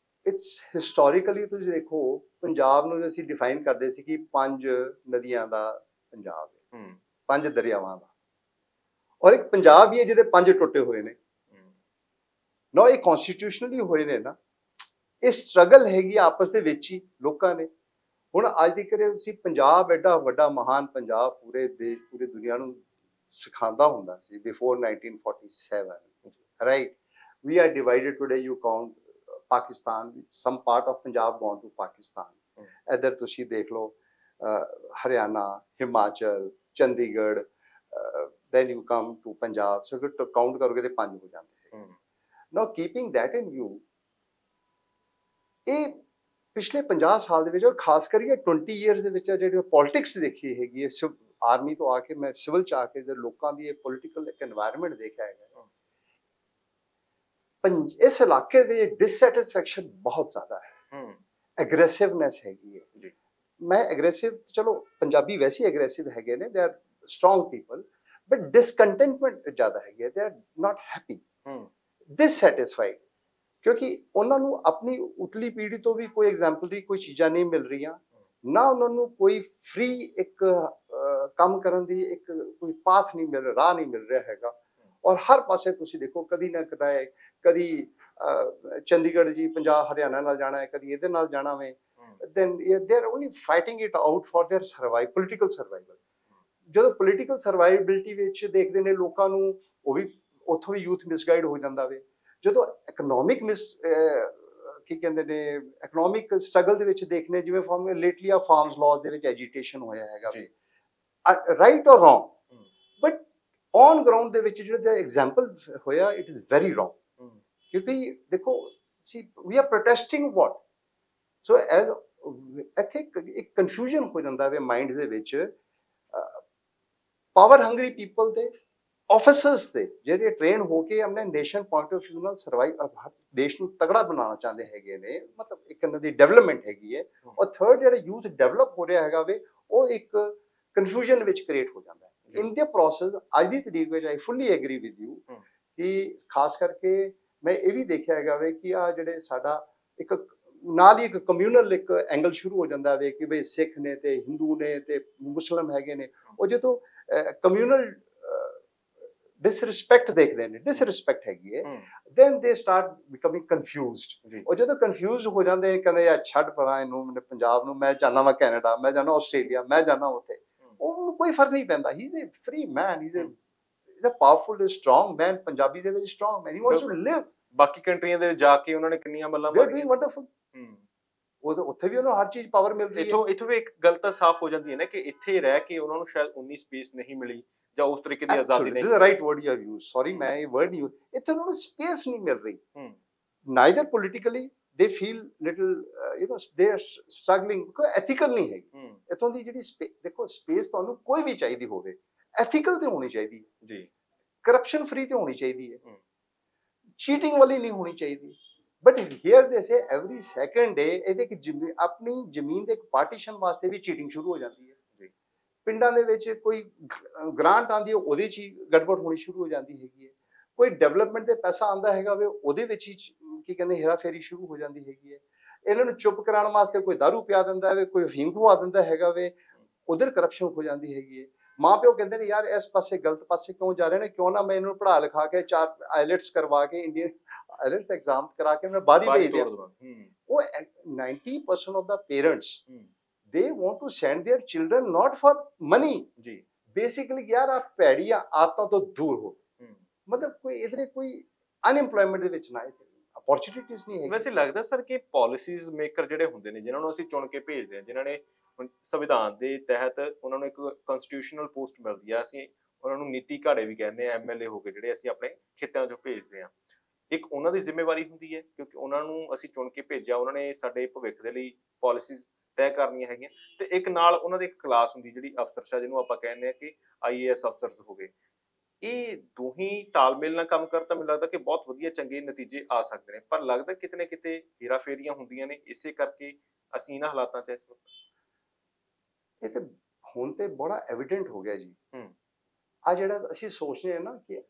ਇਟਸ ਹਿਸਟੋਰੀਕਲੀ ਤੁਸੀਂ ਦੇਖੋ, ਪੰਜਾਬ ਨੂੰ ਅਸੀਂ ਡਿਫਾਈਨ ਕਰਦੇ ਸੀ ਕਿ 5 ਨਦੀਆਂ ਦਾ ਪੰਜਾਬ ਹੈ, 5 ਦਰਿਆਵਾਂ ਦਾ, ਔਰ ਇੱਕ ਪੰਜਾਬ ਵੀ ਹੈ ਜਿਹਦੇ 5 ਟੁੱਟੇ ਹੋਏ ਨੇ ਨਾ, ਇਹ ਕਨਸਟੀਟਿਊਸ਼ਨਲੀ ਹੋਏ ਨੇ ਨਾ, ਇਹ ਸਟਰਗਲ ਹੈਗੀ ਆਪਸ ਦੇ ਵਿੱਚ ਹੀ ਲੋਕਾਂ ਨੇ। ਹੁਣ ਅੱਜ ਦੀ ਕਰੇ ਤੁਸੀਂ ਪੰਜਾਬ ਐਡਾ ਵੱਡਾ ਮਹਾਨ ਪੰਜਾਬ ਪੂਰੇ ਦੇਸ਼, ਪੂਰੀ ਦੁਨੀਆ ਨੂੰ ਸਿਖਾਉਂਦਾ ਹੁੰਦਾ ਸੀ before 1947, right? We are divided today, you count Pakistan, some part of Punjab gone to Pakistan, ਇੱਧਰ ਤੁਸੀਂ ਦੇਖ ਲਓ Haryana, Himachal, Chandigarh, then you come to Punjab, so if you count ਕਰੋਗੇ ਤੇ 5 ਹੋ ਜਾਂਦੇ ਹੈ। Now keeping that in view, ਇਹ ਪਿਛਲੇ 50 ਸਾਲ ਦੇ ਵਿੱਚ, ਔਰ ਖਾਸ ਕਰਕੇ 20 years ਦੇ ਵਿੱਚ ਜਿਹੜੀ ਪੋਲਿਟਿਕਸ ਦੇਖੀ ਹੈਗੀ ਹੈ, ਆਰਮੀ ਤੋਂ ਆ ਕੇ ਮੈਂ ਸਿਵਲ ਚ ਆ ਕੇ ਜਦ ਲੋਕਾਂ ਦੀ ਇਹ ਪੋਲੀਟੀਕਲ ਇੱਕ এনवायरमेंट ਦੇਖਿਆ ਹੈਗਾ, ਇਸ ਇਲਾਕੇ ਦੇ ਡਿਸਸੈਟੀਸਫੈਕਸ਼ਨ ਬਹੁਤ ਜ਼ਿਆਦਾ ਹੈ, ਐਗਰੈਸਿਵਨੈਸ ਹੈਗੀ ਹੈ ਜੀ। ਮੈਂ ਐਗਰੈਸਿਵ, ਚਲੋ ਪੰਜਾਬੀ ਵੈਸੇ ਹੀ ਐਗਰੈਸਿਵ ਹੈਗੇ ਨੇ, they are strong people, but discontentment ਜ਼ਿਆਦਾ ਹੈਗੀ ਹੈ, they are not happy, dissatisfied, ਕਿਉਂਕਿ ਉਹਨਾਂ ਨੂੰ ਆਪਣੀ ਉਤਲੀ ਪੀੜ੍ਹੀ ਤੋਂ ਵੀ ਕੋਈ ਐਗਜ਼ਾਮਪਲਰੀ ਕੋਈ ਚੀਜ਼ਾਂ ਨਹੀਂ ਮਿਲ ਰਹੀਆਂ, ਨਾ ਉਹਨਾਂ ਨੂੰ ਕੋਈ ਫ੍ਰੀ ਇੱਕ ਕੰਮ ਕਰਨ ਦੀ ਇੱਕ ਕੋਈ ਪਾਥ ਨਹੀਂ ਮਿਲ, ਰਾਹ ਨਹੀਂ ਮਿਲ ਰਿਹਾ ਹੈਗਾ। ਔਰ ਹਰ ਪਾਸੇ ਤੁਸੀਂ ਦੇਖੋ, ਕਦੀ ਨਾ ਕਦੀ ਚੰਡੀਗੜ੍ਹ ਜੀ, ਪੰਜਾਬ ਹਰਿਆਣਾ ਨਾਲ ਜਾਣਾ ਹੈ, ਕਦੀ ਇਹਦੇ ਨਾਲ ਜਾਣਾ ਵੇ, then they are only fighting it out for their survival, political survival. ਜਦੋਂ ਪੋਲੀਟੀਕਲ ਸਰਵਾਈਵਿਲਿਟੀ ਵਿੱਚ ਦੇਖਦੇ ਨੇ ਲੋਕਾਂ ਨੂੰ, ਉਹ ਵੀ ਉੱਥੋਂ ਵੀ ਯੂਥ ਮਿਸਗਾਈਡ ਹੋ ਜਾਂਦਾ ਵੇ। ਜਦੋਂ ਇਕਨੋਮਿਕ ਕੀ ਕਹਿੰਦੇ ਨੇ, ਇਕਨੋਮਿਕ ਸਟਰਗਲ ਦੇ ਵਿੱਚ ਦੇਖਨੇ, ਜਿਵੇਂ ਫਾਰਮ ਲੇਟਲੀ ਆ ਫਾਰਮਸ ਲਾਜ਼ ਦੇ ਵਿੱਚ ਐਜੀਟੇਸ਼ਨ ਹੋਇਆ ਹੈਗਾ ਵੇ, ਰਾਈਟ ਔਰ ਰੋਂਗ, ਬਟ ਔਨ ਗਰਾਊਂਡ ਦੇ ਵਿੱਚ ਜਿਹੜਾ ਐਗਜ਼ਾਮਪਲ ਹੋਇਆ, ਇਟ ਇਜ਼ ਵੈਰੀ ਰੋਂਗ। ਕਿਉਂਕਿ ਦੇਖੋ ਸੀ, ਵੀ ਆਰ ਪ੍ਰੋਟੈਸਟਿੰਗ ਵਾਟ, ਸੋ ਐਜ਼ ਇੱਥੇ ਇੱਕ ਕਨਫਿਊਜ਼ਨ ਹੋ ਜਾਂਦਾ ਵੇ ਮਾਈਂਡ ਦੇ ਵਿੱਚ। ਪਾਵਰ ਹੰਗਰੀ ਪੀਪਲ ਦੇ ਆਫਿਸਰਸ ਦੇ ਜਿਹੜੇ ਟ੍ਰੇਨ ਹੋ ਕੇ ਆਪਣੇ ਨੇਸ਼ਨ ਪੁਆਇੰਟ ਆਫ ਵਿਊ ਨਾਲ ਸਰਵਾਈਵ, ਦੇਸ਼ ਨੂੰ ਤਗੜਾ ਬਣਾਉਣਾ ਚਾਹੁੰਦੇ ਹੈਗੇ ਨੇ, ਮਤਲਬ ਇੱਕ ਇਹਨਾਂ ਦੀ ਡਿਵੈਲਪਮੈਂਟ ਹੈਗੀ ਹੈ। ਔਰ ਥਰਡ, ਜਿਹੜਾ ਯੂਥ ਡਿਵੈਲਪ ਹੋ ਰਿਹਾ ਹੈਗਾ ਵੇ, ਉਹ ਇੱਕ ਕਨਫਿਊਜ਼ਨ ਵਿੱਚ ਕ੍ਰੀਏਟ ਹੋ ਜਾਂਦਾ ਹੈ ਇਨ ਦੇ ਪ੍ਰੋਸੈਸ। ਅੱਜ ਦੀ ਤਰੀਕ ਵਿੱਚ ਆਈ ਫੁੱਲੀ ਐਗਰੀ ਵਿਦ ਯੂ ਕਿ ਖਾਸ ਕਰਕੇ ਮੈਂ ਇਹ ਵੀ ਦੇਖਿਆ ਹੈਗਾ ਵੇ ਕਿ ਆ ਜਿਹੜੇ ਸਾਡਾ ਇੱਕ ਨਾਲ ਹੀ ਇੱਕ ਕਮਿਊਨਲ ਇੱਕ ਐਂਗਲ ਸ਼ੁਰੂ ਹੋ ਜਾਂਦਾ ਵੇ ਕਿ ਬਈ ਸਿੱਖ ਨੇ ਤੇ ਹਿੰਦੂ ਨੇ ਤੇ ਮੁਸਲਮ ਹੈਗੇ ਨੇ, ਉਹ ਜਦੋਂ ਕਮਿਊਨਲ disrespect ਦੇਖਦੇ ਨੇ, disrespect ਹੈਗੀ ਹੈ, then they start becoming confused। ਉਹ ਜਦੋਂ confused ਹੋ ਜਾਂਦੇ ਨੇ, ਕਹਿੰਦੇ ਯਾਰ ਛੱਡ ਪਰਾਂ ਇਹਨੂੰ, ਪੰਜਾਬ ਨੂੰ, ਮੈਂ ਜਾਣਾ ਵਾ ਕੈਨੇਡਾ, ਮੈਂ ਜਾਣਾ ਆਸਟ੍ਰੇਲੀਆ, ਮੈਂ ਜਾਣਾ ਉੱਥੇ, ਉਹਨੂੰ ਕੋਈ ਫਰਕ ਨਹੀਂ ਪੈਂਦਾ। He is a free man, he is a powerful strong man, Punjabi ਦੇ ਵਿੱਚ strong man, he wants to live. ਬਾਕੀ ਕੰਟਰੀਆਂ ਦੇ ਜਾ ਕੇ ਉਹਨਾਂ ਨੇ ਕਿੰਨੀਆਂ ਮੱਲਾਂ ਦੇ ਆਰ ਡੂਇੰਗ ਵੰਡਰਫੁਲ। ਉੱਥੇ ਵੀ ਉਹਨੂੰ ਹਰ ਚੀਜ਼ ਪਾਵਰ ਮਿਲ ਰਹੀ ਹੈ। ਇੱਥੋਂ ਵੀ ਇੱਕ ਗੱਲ ਤਾਂ ਸਾਫ਼ ਹੋ ਜਾਂਦੀ ਹੈ ਨਾ ਕਿ ਇੱਥੇ ਰਹਿ ਕੇ ਉਹਨਾਂ ਨੂੰ ਸ਼ਾਇਦ ਉਨੀ ਸਪੇਸ ਨਹੀਂ ਮਿਲੀ, ਜਾਂ ਉਸ ਤਰੀਕੇ ਦੀ ਆਜ਼ਾਦੀ ਨਹੀਂ। This is right word you have used, sorry ਮੈਂ ਇਹ ਵਰਡ ਯੂਜ਼, ਇੱਥੇ ਉਹਨਾਂ ਨੂੰ ਸਪੇਸ ਨਹੀਂ ਮਿਲ ਰਹੀ। ਨਾਈਦਰ ਪੋਲੀਟੀਕਲੀ ਦੇ feel little they are struggling, ਕੋਈ ਐਥੀਕਲ ਨਹੀਂ ਹੈਗੀ ਇੱਥੋਂ ਦੀ ਜਿਹੜੀ ਦੇਖੋ ਸਪੇਸ ਤੁਹਾਨੂੰ ਕੋਈ ਵੀ ਚਾਹੀਦੀ ਹੋਵੇ, ਐਥੀਕਲ ਤੇ ਹੋਣੀ ਚਾਹੀਦੀ ਹੈ ਜੀ, ਕਰਪਸ਼ਨ ਫ੍ਰੀ ਤੇ ਹੋਣੀ ਚਾਹੀਦੀ ਹੈ, ਚੀਟਿੰਗ ਵਾਲੀ ਨਹੀਂ ਹੋਣੀ ਚਾਹੀਦੀ। ਬਟ ਹੇਅਰ ਦੇ ਸੇ ਐਵਰੀ ਸੈਕੰਡ ਡੇ ਇਹਦੇ ਕਿ ਆਪਣੀ ਜ਼ਮੀਨ ਦੇ ਇੱਕ ਪਾਰਟੀਸ਼ਨ ਵਾਸਤੇ ਵੀ ਚੀਟਿੰਗ ਸ਼ੁਰੂ ਹੋ ਜਾਂਦੀ ਹੈ। ਪਿੰਡਾਂ ਦੇ ਵਿੱਚ ਕੋਈ ਗ੍ਰਾਂਟ ਆਉਂਦੀ ਹੈ, ਉਹਦੇ 'ਚ ਹੀ ਗੜਬੜ ਹੋਣੀ ਸ਼ੁਰੂ ਹੋ ਜਾਂਦੀ ਹੈਗੀ ਹੈ। ਕੋਈ ਡਿਵੈਲਪਮੈਂਟ ਦੇ ਪੈਸਾ ਆਉਂਦਾ ਹੈਗਾ ਵੇ, ਉਹਦੇ ਵਿੱਚ ਹੀ ਕੀ ਕਹਿੰਦੇ ਹੇਰਾਫੇਰੀ ਸ਼ੁਰੂ ਹੋ ਜਾਂਦੀ ਹੈਗੀ ਹੈ। ਇਹਨਾਂ ਨੂੰ ਚੁੱਪ ਕਰਾਉਣ ਵਾਸਤੇ ਕੋਈ ਦਾਰੂ ਪਿਆ ਦਿੰਦਾ ਵੇ, ਕੋਈ ਅਫੀਮ ਖਵਾ ਦਿੰਦਾ ਹੈਗਾ ਵੇ, ਉਧਰ ਕਰਪਸ਼ਨ ਹੋ ਜਾਂਦੀ ਹੈਗੀ ਹੈ। ਮਾਂ ਪਿਓ ਕਹਿੰਦੇ ਨੇ ਯਾਰ ਇਸ ਪਾਸੇ ਗਲਤ ਪਾਸੇ ਕਿਉਂ ਜਾ ਰਹੇ ਨੇ, ਕਿਉਂ ਨਾ ਮੈਂ ਇਹਨੂੰ ਪੜ੍ਹਾ ਲਿਖਾ ਕੇ 4 ਆਈਲੈਟਸ ਕਰਵਾ ਕੇ, ਇੰਡੀਅਨ ਆਈਲੈਟਸ ਐਗਜ਼ਾਮ ਕਰਾ ਕੇ ਮੈਂ ਬਾਹਰ ਹੀ ਭੇਜ ਦਿਆਂ। ਉਹ 90% of the parents they want to send their children not for money ਜੀ, ਬੇਸਿਕਲੀ ਯਾਰ ਆ ਭੈੜੀਆਂ ਆਦਤਾਂ ਤੋਂ ਦੂਰ ਹੋ। ਮਤਲਬ ਕੋਈ ਇਧਰੇ ਕੋਈ ਅਨਐਮਪਲੋਇਮੈਂਟ ਦੇ ਵਿੱਚ ਨਾ ਇਥੇ ਅਪੋਰਚੁਨਿਟੀਜ਼ ਨਹੀਂ ਹੈ। ਵੈਸੇ ਲੱਗਦਾ ਸਰ ਕਿ ਪਾਲਿਸੀਜ਼ ਮੇਕਰ ਜਿਹੜੇ ਹੁੰਦੇ ਨੇ, ਜਿਨ੍ਹਾਂ ਨੂੰ ਅਸੀਂ ਚੁਣ ਕੇ ਭੇਜਦੇ ਹਾਂ, ਜਿਨ੍ਹਾਂ ਨੇ ਸੰਵਿਧਾਨ ਦੇ ਤਹਿਤ ਉਹਨਾਂ ਨੂੰ ਇੱਕ ਕਨਸਟੀਟਿਊਸ਼ਨਲ ਪੋਸਟ ਮਿਲਦੀ ਆ, ਅਸੀਂ ਉਹਨਾਂ ਨੂੰ ਨੀਤੀ ਘਾੜੇ ਵੀ ਕਹਿੰਦੇ ਆ, ਐਮਐਲਏ ਹੋ ਕੇ ਜਿਹੜੇ ਅਸੀਂ ਆਪਣੇ ਖੇਤਰਾਂ 'ਚੋਂ ਭੇਜਦੇ ਹਾਂ, ਇੱਕ ਉਹਨਾਂ ਦੀ ਜ਼ਿੰਮੇਵਾਰੀ ਹੁੰਦੀ ਹੈ ਕਿਉਂਕਿ ਉਹਨਾਂ ਨੂੰ ਅਸੀਂ ਚੁਣ ਕੇ ਭੇਜਿਆ, ਉਹਨਾਂ ਨੇ ਸਾਡੇ ਭਵਿੱਖ ਦੇ ਲਈ ਪਾਲਿਸੀਜ਼ ਤੈਅ ਕਰਨੀਆਂ ਹੈਗੀਆਂ, ਤੇ ਇੱਕ ਨਾਲ ਉਹਨਾਂ ਦੀ ਇੱਕ ਕਲਾਸ ਹੁੰਦੀ ਜਿਹੜੀ ਅਫਸਰਸ਼ਾ, ਜਿਹਨੂੰ ਆਪਾਂ ਕਹਿੰਦੇ ਹਾਂ ਕਿ IAS ਅਫਸਰਸ ਹੋ ਗਏ। ਇਹ ਦੋਹੀ ਤਾਲਮੇਲ ਨਾਲ ਕੰਮ ਕਰ ਤਾਂ ਮੈਨੂੰ ਲੱਗਦਾ ਕਿ ਬਹੁਤ ਵਧੀਆ ਚੰਗੇ ਨਤੀਜੇ ਆ ਸਕਦੇ ਨੇ, ਪਰ ਲੱਗਦਾ ਕਿਤੇ ਨਾ ਕਿਤੇ ਹੇਰਾਫੇਰੀਆਂ ਹੁੰਦੀਆਂ ਨੇ, ਇਸੇ ਕਰਕੇ ਅਸੀਂ ਇਹਨਾਂ ਹਾਲਾਤਾਂ 'ਚ ਇਸ ਵਕਤ। ਇਹ ਤੇ ਹੁਣ ਤੇ ਬੜਾ ਐਵੀਡੈਂਟ ਹੋ ਗਿਆ ਜੀ। ਆ ਜਿਹੜਾ ਅਸੀਂ ਸੋਚਦੇ ਹਾਂ ਨਾ ਕਿ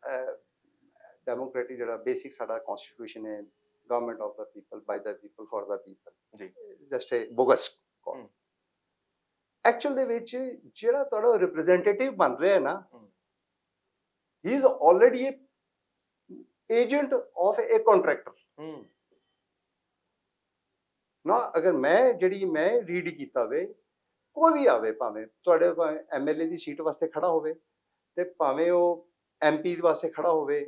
ਡੈਮੋਕ੍ਰੈਟਿਕ ਜਿਹੜਾ ਬੇਸਿਕ ਸਾਡਾ ਕਨਸਟੀਟਿਊਸ਼ਨ ਹੈ, government of the people, by the people, for the people, ਜੀ ਜਸਟ ਏ ਬੋਗਸ। ਐਕਚੁਅਲ ਦੇ ਵਿੱਚ ਜਿਹੜਾ ਤੁਹਾਡਾ ਰਿਪਰੈਜ਼ੈਂਟੇਟਿਵ ਬਣ ਰਿਹਾ ਨਾ, he is already a agent of a contractor। ਨਾ ਅਗਰ ਮੈਂ ਰੀਡ ਕੀਤਾ ਵੇ, ਕੋਈ ਵੀ ਆਵੇ, ਭਾਵੇਂ ਤੁਹਾਡੇ MLA ਦੀ ਸੀਟ ਵਾਸਤੇ ਖੜਾ ਹੋਵੇ, ਤੇ ਭਾਵੇਂ ਉਹ MP ਵਾਸਤੇ ਖੜਾ ਹੋਵੇ,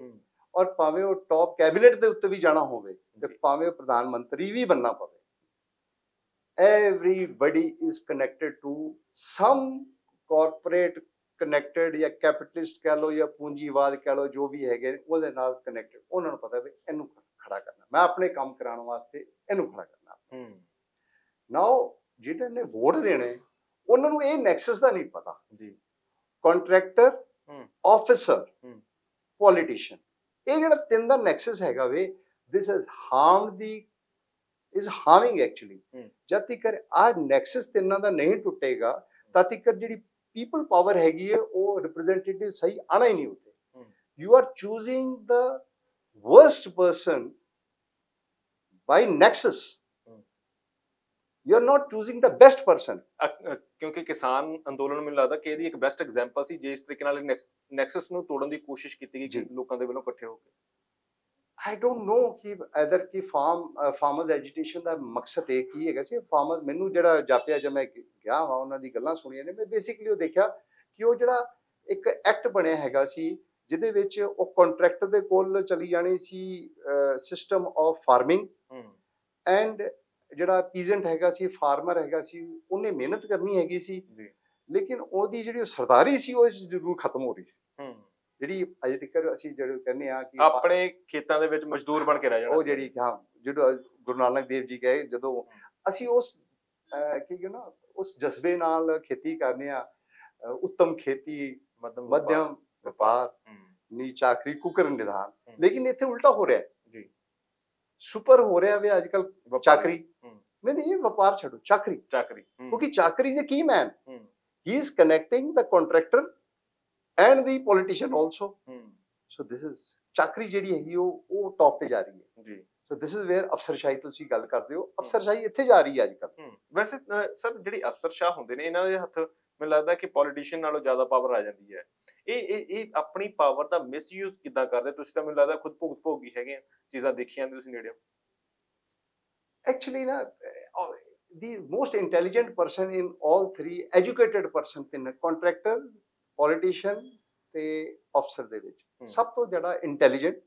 ਔਰ ਭਾਵੇਂ ਉਹ ਟੌਪ ਕੈਬਨਿਟ ਦੇ ਉੱਤੇ ਵੀ ਜਾਣਾ ਹੋਵੇ, ਤੇ ਭਾਵੇਂ ਉਹ ਪ੍ਰਧਾਨ ਮੰਤਰੀ ਵੀ ਬਣਨਾ ਪਵੇ, everybody is connected to some corporate connected ਜਾਂ ਕੈਪੀਟਲਿਸਟ ਕਹਿ ਲਓ ਜਾਂ ਪੂੰਜੀਵਾਦ ਕਹਿ ਲਓ, ਜੋ ਵੀ ਹੈਗੇ ਉਹਦੇ ਨਾਲ ਕਨੈਕਟਡ। ਉਹਨਾਂ ਨੂੰ ਪਤਾ ਵੀ ਇਹਨੂੰ ਖੜਾ ਕਰਨਾ, ਮੈਂ ਆਪਣੇ ਕੰਮ ਕਰਾਉਣ ਵਾਸਤੇ ਇਹਨੂੰ ਖੜਾ ਕਰਨਾ। ਨਾਓ ਜਿਹਨਾਂ ਨੇ ਵੋਟ ਦੇਣੇ, ਉਹਨਾਂ ਨੂੰ ਇਹ ਨੈਕਸਸ ਦਾ ਨਹੀਂ ਪਤਾ ਜੀ, ਕੰਟਰੈਕਟਰ, ਆਫਿਸਰ, ਪੋਲੀਟੀਸ਼ੀਅਨ, ਇਹ ਜਿਹੜਾ ਤਿੰਨ ਦਾ ਨੈਕਸਸ ਹੈਗਾ ਵੇ, ਦਿਸ ਇਜ਼ ਹਾਰਮਿੰਗ ਐਕਚੁਅਲੀ। ਜਦ ਤੱਕ ਆਹ ਨੈਕਸਸ ਤਿੰਨਾਂ ਦਾ ਨਹੀਂ ਟੁੱਟੇਗਾ, ਤਦ ਤੱਕ ਜਿਹੜੀ ਪੀਪਲ ਪਾਵਰ ਹੈਗੀ ਹੈ, ਉਹ ਰਿਪਰੈਜ਼ੈਂਟੇਟਿਵ ਸਹੀ ਆਣਾ ਹੀ ਨਹੀਂ ਉੱਤੇ। You are choosing the worst person by nexus, you are not choosing the best person. ਕਿਉਂਕਿ ਕਿਸਾਨ ਅੰਦੋਲਨ ਮੈਨੂੰ ਲੱਗਦਾ ਕਿ ਇਹਦੀ ਇੱਕ ਬੈਸਟ ਐਗਜ਼ਾਮਪਲ ਸੀ, ਜਿਸ ਤਰੀਕੇ ਨਾਲ ਨੈਕਸਸ ਨੂੰ ਤੋੜਨ ਦੀ ਕੋਸ਼ਿਸ਼ ਕੀਤੀ ਗਈ ਲੋਕਾਂ ਦੇ ਵੱਲੋਂ ਇਕੱਠੇ ਹੋ ਕੇ। ਆਈ ਡੋਂਟ ਨੋ ਕਿ ਅਦਰ ਕਿ ਫਾਰਮਰਸ ਐਜੀਟੇਸ਼ਨ ਦਾ ਮਕਸਦ ਇਹ ਕੀ ਹੈਗਾ ਸੀ। ਫਾਰਮਰ ਮੈਨੂੰ ਜਿਹੜਾ ਜਾਪਿਆ ਜਦ ਮੈਂ ਗਿਆ ਵਾਂ ਉਹਨਾਂ ਦੀ ਗੱਲਾਂ ਸੁਣੀਆਂ ਨੇ, ਮੈਂ ਬੇਸਿਕਲੀ ਉਹ ਦੇਖਿਆ ਕਿ ਉਹ ਜਿਹੜਾ ਇੱਕ ਐਕਟ ਬਣਿਆ ਹੈਗਾ ਸੀ ਜਿਹਦੇ ਵਿੱਚ ਉਹ ਕੰਟਰੈਕਟਰ ਦੇ ਕੋਲ ਚਲੀ ਜਾਣੀ ਸੀ ਸਿਸਟਮ ਆਫ ਫਾਰਮਿੰਗ, ਐਂਡ ਜਿਹੜਾ ਪੀਜ਼ੈਂਟ ਹੈਗਾ ਸੀ, ਫਾਰਮਰ ਹੈਗਾ ਸੀ, ਉਹਨੇ ਮਿਹਨਤ ਕਰਨੀ ਹੈਗੀ ਸੀ, ਲੇਕਿਨ ਉਹਦੀ ਜਿਹੜੀ ਸਰਦਾਰੀ ਸੀ ਉਹ ਜ਼ਰੂਰ ਖਤਮ ਹੋ ਰਹੀ ਸੀ। ਜਿਹੜੀ ਅਜੇ ਤੱਕ ਅਸੀਂ ਜਿਹੜੇ ਕਹਿੰਦੇ ਆ ਕਿ ਆਪਣੇ ਖੇਤਾਂ ਦੇ ਵਿੱਚ ਮਜ਼ਦੂਰ ਬਣ ਕੇ ਰਹਿ ਜਾਣਾ, ਉਹ ਜਿਹੜੀ ਹਾਂ ਜਿਹੜਾ ਗੁਰੂ ਨਾਨਕ ਦੇਵ ਜੀ ਕਹੇ ਜਦੋਂ ਅਸੀਂ ਉਸ ਕੀ ਕਹਿੰਦੇ ਨਾ ਉਸ ਜਜ਼ਬੇ ਨਾਲ ਖੇਤੀ ਕਰਨੇ ਆ, ਉੱਤਮ ਖੇਤੀ, ਮੱਧਮ ਵਪਾਰ, ਨੀ ਚਾਕਰੀ, ਕੁਕਰ ਨਿਧਾਨ, ਲੇਕਿਨ ਇੱਥੇ ਉਲਟਾ ਹੋ ਰਿਹਾ ਜੀ, ਸੁਪਰ ਹੋ ਰਿਹਾ ਵੇ ਅੱਜ ਕੱਲ ਚਾਕਰੀ। ਨਹੀਂ, ਇਹ ਵਪਾਰ ਛੱਡੋ, ਚਾਕਰੀ ਕਿਉਂਕਿ ਚਾਕਰੀ is a key man, he is connecting the contractor and the politician also. So this is ਚਾਕਰੀ ਜਿਹੜੀ ਹੈਗੀ ਉਹ ਟੌਪ ਤੇ ਜਾ ਰਹੀ ਹੈ ਜੀ। So this is where ਅਫਸਰਸ਼ਾਹੀ ਤੁਸੀਂ ਗੱਲ ਕਰਦੇ ਹੋ, ਅਫਸਰਸ਼ਾਹੀ ਇੱਥੇ ਜਾ ਰਹੀ ਹੈ ਅੱਜ ਕੱਲ। ਵੈਸੇ ਸਰ ਜਿਹੜੀ ਅਫਸਰਸ਼ਾਹ ਹੁੰਦੇ ਨੇ ਇਹਨਾਂ ਦੇ ਹੱਥ ਮੈਨੂੰ ਲੱਗਦਾ ਕਿ ਪੋਲੀਟੀਸ਼ੀਅਨ ਨਾਲੋਂ ਜ਼ਿਆਦਾ ਪਾਵਰ ਆ ਜਾਂਦੀ ਹੈ। ਇਹ ਆਪਣੀ ਪਾਵਰ ਦਾ ਮਿਸਯੂਜ਼ ਕਿੱਦਾਂ ਕਰਦੇ? ਤੁਸੀਂ ਤਾਂ ਮੈਨੂੰ ਲੱਗਦਾ ਖੁਦ ਭੋਗੀ ਹੈਗੇ ਆ, ਚੀਜ਼ਾਂ ਦੇਖੀਆਂ ਨੇ ਤੁਸੀਂ ਨੇੜੇ। ਐਕਚੁਅਲੀ ਨਾ the most intelligent person in all three, educated person ਤਿੰਨ, ਕੰਟਰੈਕਟਰ, ਪੋਲੀਟੀਸ਼ੀਅਨ ਤੇ ਅਫਸਰ ਦੇ ਵਿੱਚ ਸਭ ਤੋਂ ਜ਼ਿਆਦਾ ਇੰਟੈਲੀਜੈਂਟ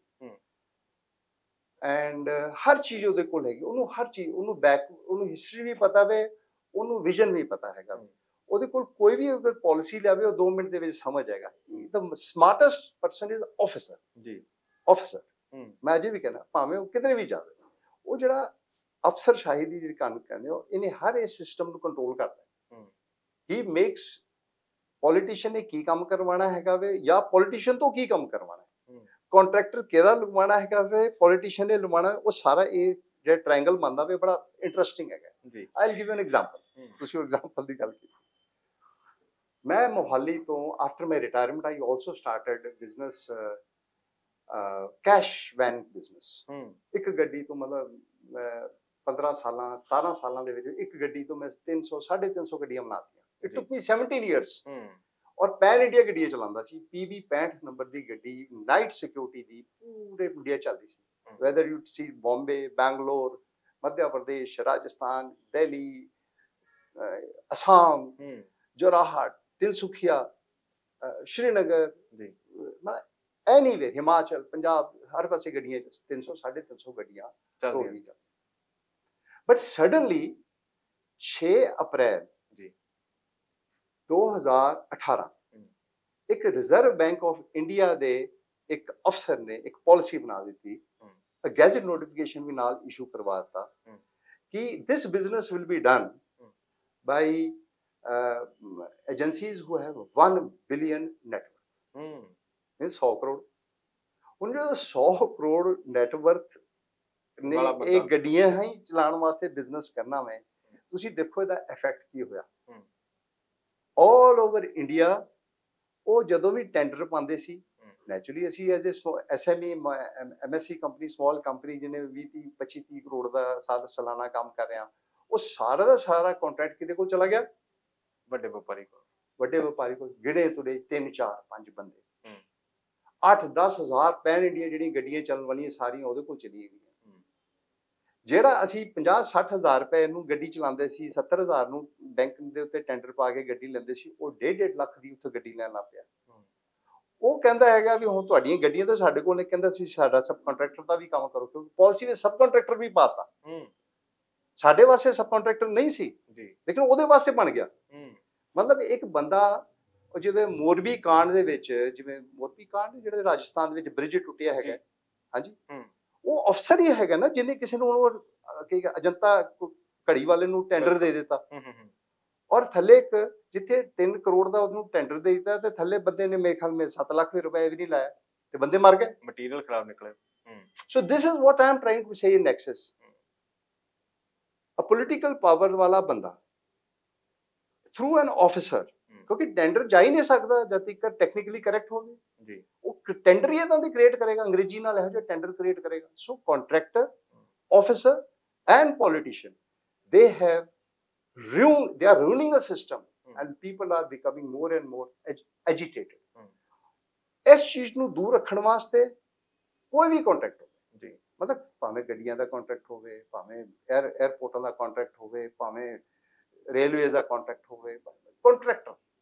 ਐਂਡ ਹਰ ਚੀਜ਼ ਉਹਦੇ ਕੋਲ ਹੈਗੀ, ਉਹਨੂੰ ਹਰ ਚੀਜ਼, ਉਹਨੂੰ ਹਿਸਟਰੀ ਵੀ ਪਤਾ ਵੇ, ਉਹਨੂੰ ਵਿਜ਼ਨ ਵੀ ਪਤਾ ਹੈਗਾ। ਉਹਦੇ ਕੋਲ ਕੋਈ ਵੀ ਅਗਰ ਪਾਲਿਸੀ ਲਿਆਵੇ ਉਹ 2 ਮਿੰਟ ਦੇ ਵਿੱਚ ਸਮਝ ਜਾਏਗਾ। ਦ ਸਮਾਰਟੈਸਟ ਪਰਸਨ ਇਜ਼ ਆਫਿਸਰ ਜੀ। ਆਫਿਸਰ ਮੈਂ ਅਜੇ ਵੀ ਕਹਿੰਦਾ ਭਾਵੇਂ ਉਹ ਕਿਧਰੇ ਵੀ ਜਾਵੇ, ਉਹ ਜਿਹੜਾ ਅਫਸਰਸ਼ਾਹੀ ਦੀ ਜਿਹੜੀ ਕੰਮ ਕਹਿੰਦੇ ਹੋ, ਇਹਨੇ ਹਰ ਇਸ ਸਿਸਟਮ ਨੂੰ ਕੰਟਰੋਲ ਕਰਦਾ। ਹੀ ਮੇਕਸ ਪੋਲੀਟੀਸ਼ੀਅਨ ਨੇ ਕੀ ਕੰਮ ਕਰਵਾਉਣਾ ਹੈਗਾ ਵੇ ਜਾਂ ਪੋਲੀਟੀਸ਼ੀਅਨ ਤੋਂ ਕੀ ਕੰਮ ਕਰਵਾਉਣਾ ਹੈ, ਕੰਟਰੈਕਟਰ ਕਿਹੜਾ ਲਗਵਾਉਣਾ ਹੈਗਾ ਵੇ, ਪੋਲੀਟੀਸ਼ੀਅਨ ਨੇ ਲਗਵਾਉਣਾ, ਉਹ ਸਾਰਾ ਇਹ ਜਿਹੜਾ ਟ੍ਰਾਇੰਗਲ ਬਣਦਾ ਵੇ ਬੜਾ ਇੰਟਰਸਟਿੰਗ ਹੈਗਾ ਜੀ। I will give you an example. ਤੁਸੀਂ ਉਹ ਐਗਜ਼ਾਮਪਲ ਦੀ ਗੱਲ ਕੀਤੀ। ਮੈਂ ਮੋਹਾਲੀ ਤੋਂ after my retirement I also started business, cash van business. ਇੱਕ ਗੱਡੀ ਤੋਂ ਮਤਲਬ 15 ਸਾਲਾਂ 17 ਸਾਲਾਂ ਦੇ ਵਿੱਚ ਇੱਕ ਗੱਡੀ ਤੋਂ ਮੈਂ 300 350 ਗੱਡੀਆਂ ਬਣਾਤੀਆਂ। It took me 17 years. ਔਰ ਪੈਨ ਇੰਡੀਆ ਗੱਡੀਆਂ ਚਲਾਉਂਦਾ ਸੀ, PV 65 ਨੰਬਰ ਦੀ ਗੱਡੀ, ਨਾਈਟ ਸਿਕਿਉਰਿਟੀ ਦੀ, ਪੂਰੇ ਇੰਡੀਆ ਚੱਲਦੀ ਸੀ। Whether you see Bombay, Bangalore, Madhya Pradesh, Rajasthan, Delhi, Assam, Jorhat, Tinsukia, Srinagar, anywhere, Himachal, Punjab, ਹਰ ਪਾਸੇ ਗੱਡੀਆਂ 300 350 ਗੱਡੀਆਂ ਚੱਲਦੀਆਂ। ਬਟ ਸਡਨਲੀ 6 ਅਪ੍ਰੈਲ 2018 ਇੱਕ ਰਿਜ਼ਰਵ ਬੈਂਕ ਆਫ ਇੰਡੀਆ ਦੇ ਇੱਕ ਅਫਸਰ ਨੇ ਇੱਕ ਪਾਲਿਸੀ ਬਣਾ ਦਿੱਤੀ, ਗੈਜ਼ਟ ਨੋਟੀਫਿਕੇਸ਼ਨ ਵੀ ਨਾਲ ਇਸ਼ੂ ਕਰਵਾ ਦਿੱਤਾ ਕਿ this business will be done by agencies who have 1 billion net worth, means 100 crore. ਹੁਣ ਜੋ 100 ਕਰੋੜ ਨੈਟਵਰਥ ਨੇ ਇਹ ਗੱਡੀਆਂ ਹੀ ਚਲਾਉਣ ਵਾਸਤੇ ਬਿਜ਼ਨਸ ਕਰਨਾ ਮੈਂ, ਤੁਸੀਂ ਦੇਖੋ ਇਹਦਾ ਇਫੈਕਟ ਕੀ ਹੋਇਆ ਆਲ ਓਵਰ ਇੰਡੀਆ। ਉਹ ਜਦੋਂ ਵੀ ਟੈਂਡਰ ਪਾਉਂਦੇ ਸੀ, ਨੈਚੁਰਲੀ ਅਸੀਂ ਐਜ਼ ਐ SME MSC company, small company ਜਿਹਨੇ 20-25-30 ਕਰੋੜ ਦਾ ਸਾਲਾਨਾ ਕੰਮ ਕਰ ਰਿਹਾ, ਉਹ ਸਾਰਾ ਦਾ ਸਾਰਾ ਕੰਟਰੈਕਟ ਕਿਹਦੇ ਕੋਲ ਚਲਾ ਗਿਆ? ਵੱਡੇ ਵਪਾਰੀ ਕੋਲ। ਵੱਡੇ ਵਪਾਰੀ ਕੋਲ ਗਿਣੇ ਤੁਰੇ 3 4 5 ਬੰਦੇ, 8-10 ਹਜ਼ਾਰ ਪੈਨ ਇੰਡੀਆ ਜਿਹੜੀਆਂ ਗੱਡੀਆਂ ਚੱਲਣ ਵਾਲੀਆਂ ਸਾਰੀਆਂ ਉਹਦੇ ਕੋਲ ਚਲੀਆਂ ਗਈਆਂ। ਜਿਹੜਾ ਅਸੀਂ 50-60 ਹਜ਼ਾਰ ਰੁਪਏ ਨੂੰ ਗੱਡੀ ਚਲਾਉਂਦੇ ਸੀ, 70 ਹਜ਼ਾਰ ਨੂੰ ਬੈਂਕ ਦੇ ਉੱਤੇ ਟੈਂਡਰ ਪਾ ਕੇ ਗੱਡੀ ਲੈਂਦੇ ਸੀ, ਉਹ 1.5 ਲੱਖ ਦੀ ਉੱਥੇ ਗੱਡੀ ਲੈਣ ਲੱਗ ਪਿਆ। ਉਹ ਕਹਿੰਦਾ ਹੈਗਾ ਵੀ ਹੁਣ ਤੁਹਾਡੀਆਂ ਗੱਡੀਆਂ ਤਾਂ ਸਾਡੇ ਕੋਲ ਨੇ, ਕਹਿੰਦਾ ਤੁਸੀਂ ਸਾਡਾ ਸਬ ਕੰਟਰੈਕਟਰ ਦਾ ਵੀ ਕੰਮ ਕਰੋ, ਕਿਉਂਕਿ ਪਾਲਿਸੀ ਵਿੱਚ ਸਬ ਕੰਟਰੈਕਟਰ ਵੀ ਪਾਤਾ। ਸਾਡੇ ਵਾਸਤੇ ਸਬ ਕੰਟਰੈਕਟਰ ਨਹੀਂ ਸੀ ਲੇਕਿਨ ਉਹਦੇ ਵਾਸਤੇ ਬਣ ਗਿਆ। ਮਤਲਬ ਇੱਕ ਬੰਦਾ, ਜਿਵੇਂ ਮੋਰਬੀ ਕਾਂਡ ਦੇ ਵਿੱਚ, ਜਿਵੇਂ ਮੋਰਬੀ ਕਾਂਡ ਜਿਹੜੇ ਰਾਜਸਥਾਨ ਦੇ ਵਿੱਚ ਬ੍ਰਿਜ ਟੁੱਟਿਆ ਹੈਗਾ, ਹਾਂਜੀ, ਉਹ ਅਫਸਰ ਹੀ ਹੈਗਾ ਨਾ ਜਿਹਨੇ ਕਿਸੇ ਨੂੰ ਅਜੰਤਾ ਘੜੀ ਵਾਲੇ ਨੂੰ ਟੈਂਡਰ ਦੇ ਦਿੱਤਾ, ਔਰ ਥੱਲੇ ਇੱਕ ਜਿੱਥੇ 3 ਕਰੋੜ ਦਾ ਉਹਨੂੰ ਟੈਂਡਰ ਦੇ ਦਿੱਤਾ ਤੇ ਥੱਲੇ ਬੰਦੇ ਨੇ ਮੇਰੇ ਖਿਆਲ ਮੇ 7 ਲੱਖ ਰੁਪਏ ਵੀ ਨਹੀਂ ਲਾਇਆ ਤੇ ਬੰਦੇ ਮਰ ਗਏ, ਮਟੀਰੀਅਲ ਖਰਾਬ ਨਿਕਲੇ। So this is what I am trying to say in excess. A political power ਵਾਲਾ ਬੰਦਾ ਥਰੂ ਐਨ ਆਫਿਸਰ, ਕਿਉਂਕਿ ਟੈਂਡਰ ਜਾ ਹੀ ਨਹੀਂ ਸਕਦਾ ਜਦ ਤੱਕ ਟੈਕਨੀਕਲੀ ਕਰੈਕਟ ਹੋਵੇ ਜੀ, ਉਹ ਟੈਂਡਰ ਹੀ ਇਦਾਂ ਦੀ ਕ੍ਰੀਏਟ ਕਰੇਗਾ, ਅੰਗਰੇਜ਼ੀ ਨਾਲ ਇਹੋ ਜਿਹਾ ਟੈਂਡਰ ਕ੍ਰੀਏਟ ਕਰੇਗਾ। So contractor, officer and politician, they are ruining the system and people are becoming more and more agitated। ਇਸ ਚੀਜ਼ ਨੂੰ ਦੂਰ ਰੱਖਣ ਵਾਸਤੇ ਕੋਈ ਵੀ ਕੰਟਰੈਕਟ ਹੋਵੇ, ਮਤਲਬ ਭਾਵੇਂ ਗੱਡੀਆਂ ਦਾ ਕੰਟਰੈਕਟ ਹੋਵੇ, ਭਾਵੇਂ 에ਅਰਪੋਰਟਾਂ ਦਾ ਕੰਟਰੈਕਟ ਹੋਵੇ, ਭਾਵੇਂ ਰੇਲਵੇਜ਼ ਦਾ ਕੰਟਰੈਕਟ ਹੋਵੇ, ਕੰਟਰੈਕਟਰ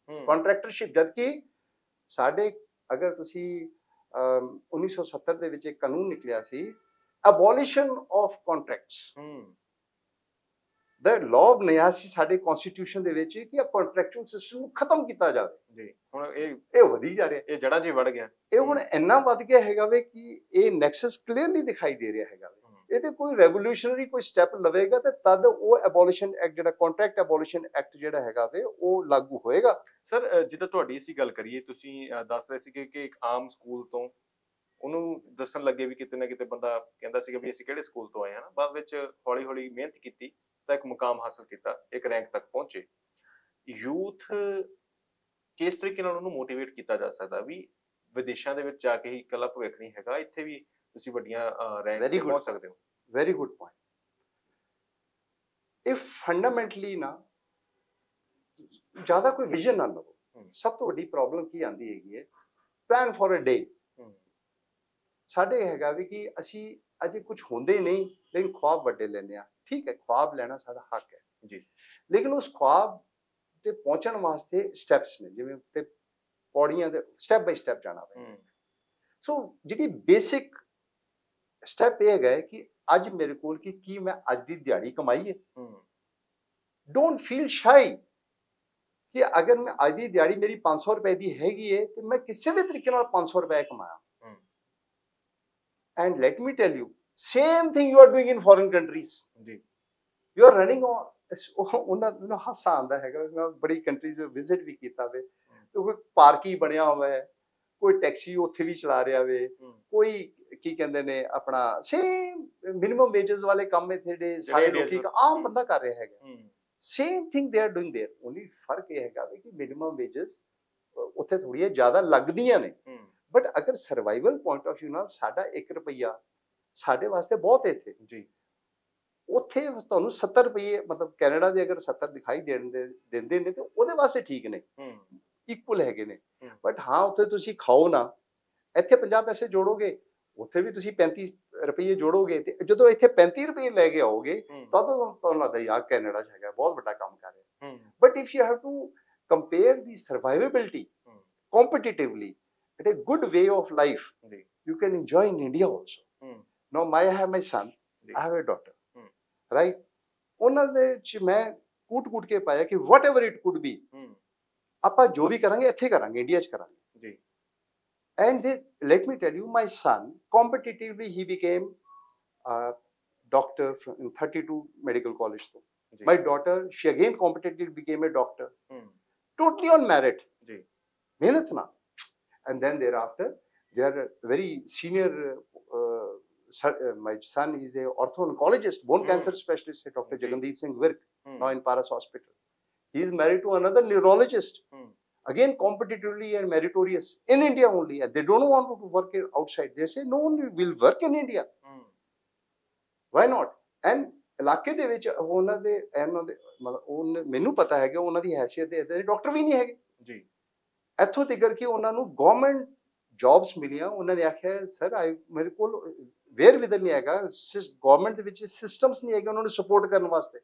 ਕੰਟਰੈਕਟਰਸ਼ਿਪ। ਜਦਕਿ ਸਾਡੇ ਅਗਰ ਤੁਸੀਂ 1970 ਦੇ ਵਿੱਚ ਇੱਕ ਕਾਨੂੰਨ ਨਿਕਲਿਆ ਸੀ, abolition of contracts। The law ਬਣਿਆ ਸੀ ਸਾਡੇ ਕਨਸਟੀਟਿਊਸ਼ਨ ਦੇ ਵਿੱਚ ਕਿ ਕੰਟਰੈਕਚੁਅਲ ਸਿਸਟਮ ਨੂੰ ਖਤਮ ਕੀਤਾ ਜਾਵੇ। ਜੀ ਹੁਣ ਇਹ ਵਧੀ ਜਾ ਰਿਹਾ, ਇਹ ਜੜ੍ਹਾਂ 'ਚ ਹੀ ਵੜ ਗਿਆ। ਇਹ ਹੁਣ ਇੰਨਾ ਵੱਧ ਗਿਆ ਹੈਗਾ ਵੇ ਕਿ ਇਹ ਨੈਕਸਸ ਕਲੀਅਰਲੀ ਦਿਖਾਈ ਦੇ ਰਿਹਾ ਹੈਗਾ ਵੇ। ਇਹਦੇ ਕੋਈ ਰੈਵੋਲੂਸ਼ਨਰੀ ਕੋਈ ਸਟੈਪ ਲਵੇਗਾ ਤੇ ਤਦ ਉਹ ਐਬੋਲੀਸ਼ਨ ਐਕਟ ਜਿਹੜਾ ਕੰਟਰੈਕਟ ਐਬੋਲੀਸ਼ਨ ਐਕਟ ਜਿਹੜਾ ਹੈਗਾ ਵੇ ਉਹ ਲਾਗੂ ਹੋਏਗਾ। ਸਰ ਜਿੱਦਾਂ ਤੁਹਾਡੀ ਅਸੀਂ ਗੱਲ ਕਰੀਏ, ਤੁਸੀਂ ਦੱਸ ਰਹੇ ਸੀ ਕਿ ਇੱਕ ਆਮ ਸਕੂਲ ਤੋਂ ਉਹਨੂੰ ਦੱਸਣ ਲੱਗੇ ਵੀ ਕਿਤੇ ਨਾ ਕਿਤੇ ਬੰਦਾ ਕਹਿੰਦਾ ਸੀਗਾ ਵੀ ਅਸੀਂ ਕਿਹੜੇ ਸਕੂਲ ਤੋਂ ਆਏ ਹਾਂ, ਬਾਅਦ ਵਿੱਚ ਹੌਲੀ ਹੌਲੀ ਮਿਹਨਤ ਕੀਤੀ ਤਾਂ ਇੱਕ ਮੁਕਾਮ ਹਾਸਲ ਕੀਤਾ, ਇੱਕ ਰੈਂਕ ਤੱਕ ਪਹੁੰਚੇ। ਯੂਥ ਕਿਸ ਤਰੀਕੇ ਨਾਲ ਉਹਨੂੰ ਮੋਟੀਵੇਟ ਕੀਤਾ ਜਾ ਸਕਦਾ ਵੀ ਵਿਦੇਸ਼ਾਂ ਦੇ ਵਿੱਚ ਜਾ ਕੇ ਹੀ ਇਕੱਲਾ ਭਵਿੱਖ ਨਹੀਂ ਹੈਗਾ, ਇੱਥੇ ਵੀ ਤੁਸੀਂ ਵੱਡੀਆਂ ਰੈਂਕ ਤੇ ਪਹੁੰਚ ਸਕਦੇ ਹੋ? Very good point. ਇਹ ਫੰਡਾਮੈਂਟਲੀ ਨਾ ਜ਼ਿਆਦਾ ਕੋਈ ਵਿਜ਼ਨ ਨਾ ਲਵੋ। ਸਭ ਤੋਂ ਵੱਡੀ ਪ੍ਰੋਬਲਮ ਕੀ ਆਉਂਦੀ ਹੈਗੀ ਹੈ, ਪਲਾਨ ਫॉर ਅ ਡੇ। ਸਾਡੇ ਹੈਗਾ ਵੀ ਕਿ ਅਸੀਂ ਅਜੇ ਕੁਝ ਹੁੰਦੇ ਨਹੀਂ ਲੇਕਿਨ ਖੁਆਬ ਵੱਡੇ ਲੈਂਦੇ ਆ। ਠੀਕ ਹੈ, ਖੁਆਬ ਲੈਣਾ ਸਾਡਾ ਹੱਕ ਹੈ ਜੀ, ਲੇਕਿਨ ਉਸ ਖੁਆਬ ਤੇ ਪਹੁੰਚਣ ਵਾਸਤੇ ਸਟੈਪਸ ਨੇ, ਜਿਵੇਂ ਤੇ ਪੌੜੀਆਂ ਦੇ ਸਟੈਪ ਬਾਈ ਸਟੈਪ ਜਾਣਾ ਪੈਂਦਾ। ਸੋ ਜਿਹੜੀ ਬੇਸਿਕ ਸਟੈਪ ਇਹ ਹੈਗਾ ਕਿ ਅੱਜ ਮੇਰੇ ਕੋਲ ਕੀ ਮੈਂ ਅੱਜ ਦੀ ਦਿਹਾੜੀ ਕਮਾਈ ਹੈ। ਡੋਂਟ ਫੀਲ ਸ਼ਾਈ ਕਿ ਅਗਰ ਮੈਂ ਅੱਜ ਦੀ ਦਿਹਾੜੀ ਮੇਰੀ 500 ਰੁਪਏ ਦੀ ਹੈਗੀ ਹੈ ਤੇ ਮੈਂ ਕਿਸੇ ਵੀ ਤਰੀਕੇ ਨਾਲ 500 ਰੁਪਏ ਕਮਾਇਆ। And let me tell you, same thing you are doing in foreign countries. You are running on ਉਹਨਾਂ ਹਾਸਾ ਆਉਂਦਾ ਹੈਗਾ। ਮੈਂ ਬੜੀ ਕੰਟਰੀਜ਼ ਵਿੱਚ ਵਿਜ਼ਿਟ ਵੀ ਕੀਤਾ ਵੇ, ਤੇ ਕੋਈ ਪਾਰਕ ਹੀ ਬਣਿਆ ਹੋਇਆ ਹੈ, ਕੋਈ ਟੈਕਸੀ ਉੱਥੇ ਵੀ ਚਲਾ ਰਿਹਾ ਵੇ, ਕੋਈ ਕੀ ਕਹਿੰਦੇ ਨੇ ਆਪਣਾ ਸੇਮ ਮਿਨੀਮਮ ਵੇਜਸ ਵਾਲੇ ਕੰਮ ਇੱਥੇ ਦੇ ਸਾਰੇ ਲੋਕੀ ਆਮ ਬੰਦਾ ਕਰ ਰਿਹਾ ਹੈਗਾ। Same thing they are doing there. Only ਫਰਕ ਇਹ ਹੈਗਾ ਕਿ ਮਿਨੀਮਮ ਵੇਜਸ ਉੱਥੇ ਥੋੜ੍ਹੀਆਂ ਜ਼ਿਆਦਾ ਲੱਗਦੀਆਂ ਨੇ, ਬਟ ਅਗਰ ਸਰਵਾਈਵਲ ਪੁਆਇੰਟ ਆਫ ਵਿਊ ਨਾਲ ਸਾਡਾ 1 ਰੁਪਈਆ ਸਾਡੇ ਵਾਸਤੇ ਬਹੁਤ ਹੈ ਇੱਥੇ ਜੀ। ਉੱਥੇ ਤੁਹਾਨੂੰ 70 ਰੁਪਏ ਮਤਲਬ ਕੈਨੇਡਾ ਦੇ ਅਗਰ 70 ਦਿਖਾਈ ਦਿੰਦੇ ਨੇ ਤੇ ਉਹਦੇ ਵਾਸਤੇ ਠੀਕ ਨੇ, ਇਕੁਅਲ ਹੈਗੇ ਨੇ। ਬਟ ਹਾਂ ਉੱਥੇ ਤੁਸੀਂ ਖਾਓ ਨਾ, ਇੱਥੇ 50 ਪੈਸੇ ਜੋੜੋਗੇ, ਉੱਥੇ ਵੀ ਤੁਸੀਂ 35 ਰੁਪਏ ਜੋੜੋਗੇ, ਤੇ ਜਦੋਂ ਇੱਥੇ 35 ਰੁਪਏ ਲੈ ਕੇ ਆਓਗੇ ਤਾਂ ਤੁਹਾਨੂੰ ਲੱਗਦਾ ਯਾਰ ਕੈਨੇਡਾ 'ਚ ਹੈਗਾ ਬਹੁਤ ਵੱਡਾ ਕੰਮ ਕਰ ਰਿਹਾ। But if you have to compare the survivability competitively at a good way of life, you can enjoy in India also. Now I have my son, I have a daughter, right? ਉਹਨਾਂ ਦੇ ਚ ਮੈਂ ਕੂਟ ਕੇ ਪਾਇਆ ਕਿ whatever it could be, ਆਪਾਂ ਜੋ ਵੀ ਕਰਾਂਗੇ ਇੱਥੇ ਕਰਾਂਗੇ, ਇੰਡੀਆ 'ਚ ਕਰਾਂਗੇ ਜੀ। And let me tell you, my son competitively he became a doctor in 32 medical college ਤੋਂ। My daughter, she again competitively became a doctor, totally on merit, ਮਿਹਨਤ ਨਾਲ। And then thereafter they are very senior, my son is a ortho-oncologist, bone cancer specialist at Dr. Jagandeep Singh Virk, now in Paras Hospital. He is married to another neurologist, again competitively and meritorious, in India only, and they don't want to work outside. They say no, we will work in India. Why not? And ਇਲਾਕੇ ਦੇ ਵਿੱਚ ਉਹਨਾਂ ਦੇ ਮਤਲਬ ਮੈਨੂੰ ਪਤਾ ਹੈ ਕਿ ਉਹਨਾਂ ਦੀ ਹੈਸੀਅਤ ਦੇ ਇੱਦਾਂ ਦੇ ਡਾਕਟਰ ਵੀ ਨਹੀਂ ਹੈਗੇ ਜੀ। ਇੱਥੋਂ ਤੱਕ ਕਿ ਉਹਨਾਂ ਨੂੰ ਗਵਰਨਮੈਂਟ ਜੌਬਸ ਮਿਲੀਆਂ, ਉਹਨਾਂ ਨੇ ਆਖਿਆ ਸਰ ਮੇਰੇ ਕੋਲ ਵੇਅਰ ਵਿਦਰ ਨਹੀਂ ਹੈਗਾ, ਗਵਰਨਮੈਂਟ ਦੇ ਵਿੱਚ ਸਿਸਟਮਸ ਨਹੀਂ ਹੈਗੇ ਉਹਨਾਂ ਨੂੰ ਸਪੋਰਟ ਕਰਨ ਵਾਸਤੇ।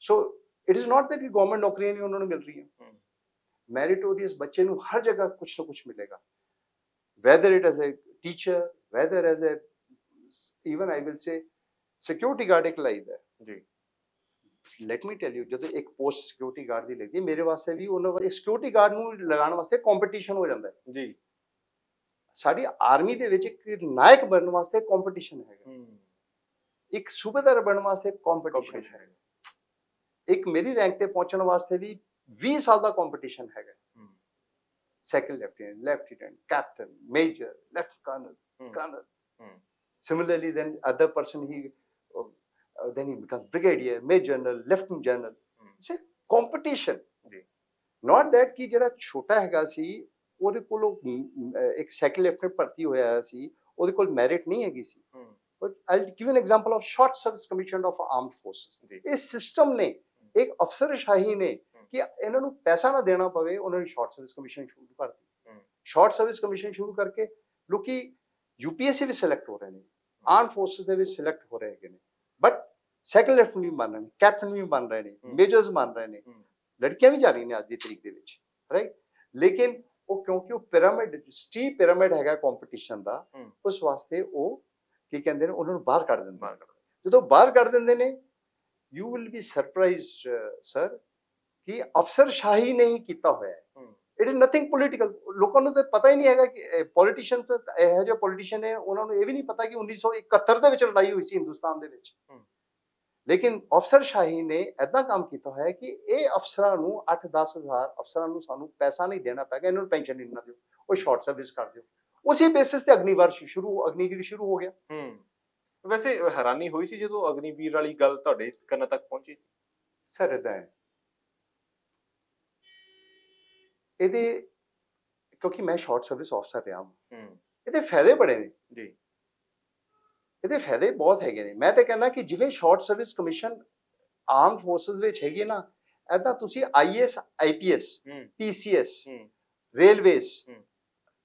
So it is not that ਕਿ ਗਵਰਨਮੈਂਟ ਨੌਕਰੀਆਂ ਨਹੀਂ ਉਹਨਾਂ ਨੂੰ ਮਿਲ ਰਹੀਆਂ। ਮੈਰੀਟੋਰੀਅਸ ਬੱਚੇ ਨੂੰ ਹਰ ਜਗ੍ਹਾ ਕੁਛ ਨਾ ਕੁਛ ਮਿਲੇਗਾ, whether it as a teacher, whether as a even I will say security guard ਇੱਕ ਲਾਈਦਾ ਜੀ। ਲੈਟ ਮੀ ਟੈਲ ਯੂ, ਜਦੋਂ ਇੱਕ ਪੋਸਟ ਸਿਕਿਉਰਿਟੀ ਗਾਰਡ ਦੀ ਲੱਗਦੀ, ਮੇਰੇ ਵਾਸਤੇ ਵੀ ਉਹਨਾਂ ਵਾਸਤੇ ਸਿਕਿਉਰਿਟੀ ਗਾਰਡ ਨੂੰ ਲਗਾਉਣ ਵਾਸਤੇ ਕੰਪੀਟੀਸ਼ਨ ਹੋ ਜਾਂਦਾ ਹੈ ਜੀ। ਸਾਡੀ ਆਰਮੀ ਦੇ ਵਿੱਚ ਇੱਕ ਨਾਇਕ ਬਣਨ ਵਾਸਤੇ ਕੰਪੀਟੀਸ਼ਨ ਹੈਗਾ, ਇੱਕ ਸੂਬੇਦਾਰ ਬਣਨ ਵਾਸਤੇ ਕੰਪੀਟੀਸ਼ਨ ਹੈਗਾ, ਇੱਕ ਮੇਰੀ ਰੈਂਕ ਤੇ ਪਹੁੰਚਣ ਵਾਸਤੇ ਵੀ 20 ਸਾਲ ਦਾ ਕੰਪੀਟੀਸ਼ਨ ਹੈਗਾ। Second lieutenant, captain, major, lieutenant colonel, similarly then other person then he becomes brigadier, major general, lieutenant general. It's a competition, not that ਕਿ ਜਿਹੜਾ ਛੋਟਾ ਹੈਗਾ ਸੀ ਉਹਦੇ ਕੋਲ ਇੱਕ ਸੈਕੰਡ ਲੈਫਟੀਨੈਂਟ ਭਰਤੀ ਹੋਇਆ ਸੀ, ਉਹਦੇ ਕੋਲ ਮੈਰਿਟ ਨਹੀਂ ਹੈਗੀ ਸੀ। but I'll give an example of short service commission of armed forces. ਇਸ ਸਿਸਟਮ ਨੇ ਇੱਕ ਅਫਸਰਸ਼ਾਹੀ ਨੇ ਕਿ ਇਹਨਾਂ ਨੂੰ ਪੈਸਾ ਨਾ ਦੇਣਾ ਪਵੇ, ਉਹਨਾਂ ਨੇ ਸ਼ਾਰਟ ਸਰਵਿਸ ਕਮਿਸ਼ਨ ਸ਼ੁਰੂ ਕਰਤੀ। ਸ਼ਾਰਟ ਸਰਵਿਸ ਕਮਿਸ਼ਨ ਸ਼ੁਰੂ ਕਰਕੇ ਲੋਕੀ यूपीएससी भी सिलेक्ट हो रहे हैं, ਆਰਮ ਫੋਰਸਸ ਦੇ ਵਿੱਚ ਸਿਲੈਕਟ ਹੋ ਰਹੇ ਹੈਗੇ ਨੇ, ਬਟ ਸੈਕੰਡ ਲੈਫਟਨ ਵੀ ਬਣ ਰਹੇ ਨੇ, ਕੈਪਟਨ ਵੀ ਬਣ ਰਹੇ ਨੇ, ਮੇਜਰਸ ਬਣ ਰਹੇ ਨੇ, ਲੜਕੀਆਂ ਵੀ ਜਾ ਰਹੀਆਂ ਨੇ ਅੱਜ ਦੀ ਤਰੀਕ ਦੇ ਵਿੱਚ, ਰਾਈਟ। ਲੇਕਿਨ ਉਹ ਕਿਉਂਕਿ ਉਹ ਪਿਰਾਮਿਡ, ਸਟੀਪ ਪਿਰਾਮਿਡ ਹੈਗਾ ਕੰਪੀਟੀਸ਼ਨ ਦਾ, ਉਸ ਵਾਸਤੇ ਉਹ ਕੀ ਕਹਿੰਦੇ ਨੇ, ਉਹਨਾਂ ਨੂੰ ਬਾਹਰ ਕੱਢ ਦਿੰਦੇ ਨੇ। ਜਦੋਂ ਬਾਹਰ ਕੱਢ ਦਿੰਦੇ ਨੇ, you will be surprised sir ਕਿ ਅਫਸਰਸ਼ਾਹੀ ਨਹੀਂ ਕੀਤਾ ਹੋਇਆ ਹੈ। It is nothing political. ਲੋਕਾਂ ਨੂੰ ਤਾਂ ਪਤਾ ਹੀ ਨਹੀਂ ਹੈਗਾ ਕਿ ਪੋਲੀਟੀਸ਼ੀਅਨ ਤਾਂ ਇਹੋ ਜਿਹੇ ਪੋਲੀਟੀਸ਼ੀਅਨ ਨੇ, ਉਹਨਾਂ ਨੂੰ ਇਹ ਵੀ ਨਹੀਂ ਪਤਾ ਕਿ 1971 ਦੇ ਵਿੱਚ ਲੜਾਈ ਹੋਈ ਸੀ ਹਿੰਦੁਸਤਾਨ ਦੇ ਵਿੱਚ। ਲੇਕਿਨ ਅਫਸਰਸ਼ਾਹੀ ਨੇ ਐਦਾਂ ਕੰਮ ਕੀਤਾ ਹੋਇਆ ਕਿ ਇਹ ਅਫਸਰਾਂ ਨੂੰ 8-10 ਹਜ਼ਾਰ ਅਫਸਰਾਂ ਨੂੰ ਸਾਨੂੰ ਪੈਸਾ ਨਹੀਂ ਦੇਣਾ ਪੈਗਾ, ਇਹਨਾਂ ਨੂੰ ਪੈਨਸ਼ਨ ਨਹੀਂ ਦੇਣਾ ਦਿਓ, ਉਹ ਸ਼ਾਰਟ ਸਰਵਿਸ ਕਰ ਦਿਓ। ਉਸੇ ਬੇਸਿਸ ਤੇ ਅਗਨੀਵੀਰ ਸ਼ੁਰੂ ਹੋ ਗਿਆ। ਵੈਸੇ ਹੈਰਾਨੀ ਹੋਈ ਸੀ ਜਦੋਂ ਅਗਨੀਵੀਰ ਵਾਲੀ ਗੱਲ ਤੁਹਾਡੇ ਕੰਨਾਂ ਤੱਕ ਪਹੁੰਚੀ? ਸਰ ਏਦਾਂ ਹੈ, ਇਹਦੇ ਕਿਉਂਕਿ ਮੈਂ ਸ਼ਾਰਟ ਸਰਵਿਸ ਅਫਸਰ ਰਿਹਾ ਹਾਂ, ਇਹਦੇ ਫਾਇਦੇ ਬੜੇ ਨੇ ਜੀ, ਇਹਦੇ ਫਾਇਦੇ ਬਹੁਤ ਹੈਗੇ ਨੇ। ਮੈਂ ਤਾਂ ਕਹਿੰਦਾ ਕਿ ਜਿਵੇਂ ਸ਼ਾਰਟ ਸਰਵਿਸ ਕਮਿਸ਼ਨ ਆਰਮ ਫੋਰਸਸ ਵਿੱਚ ਹੈਗੀ ਨਾ, ਐਦਾਂ ਤੁਸੀਂ IAS IPS PCS ਰੇਲਵੇਜ਼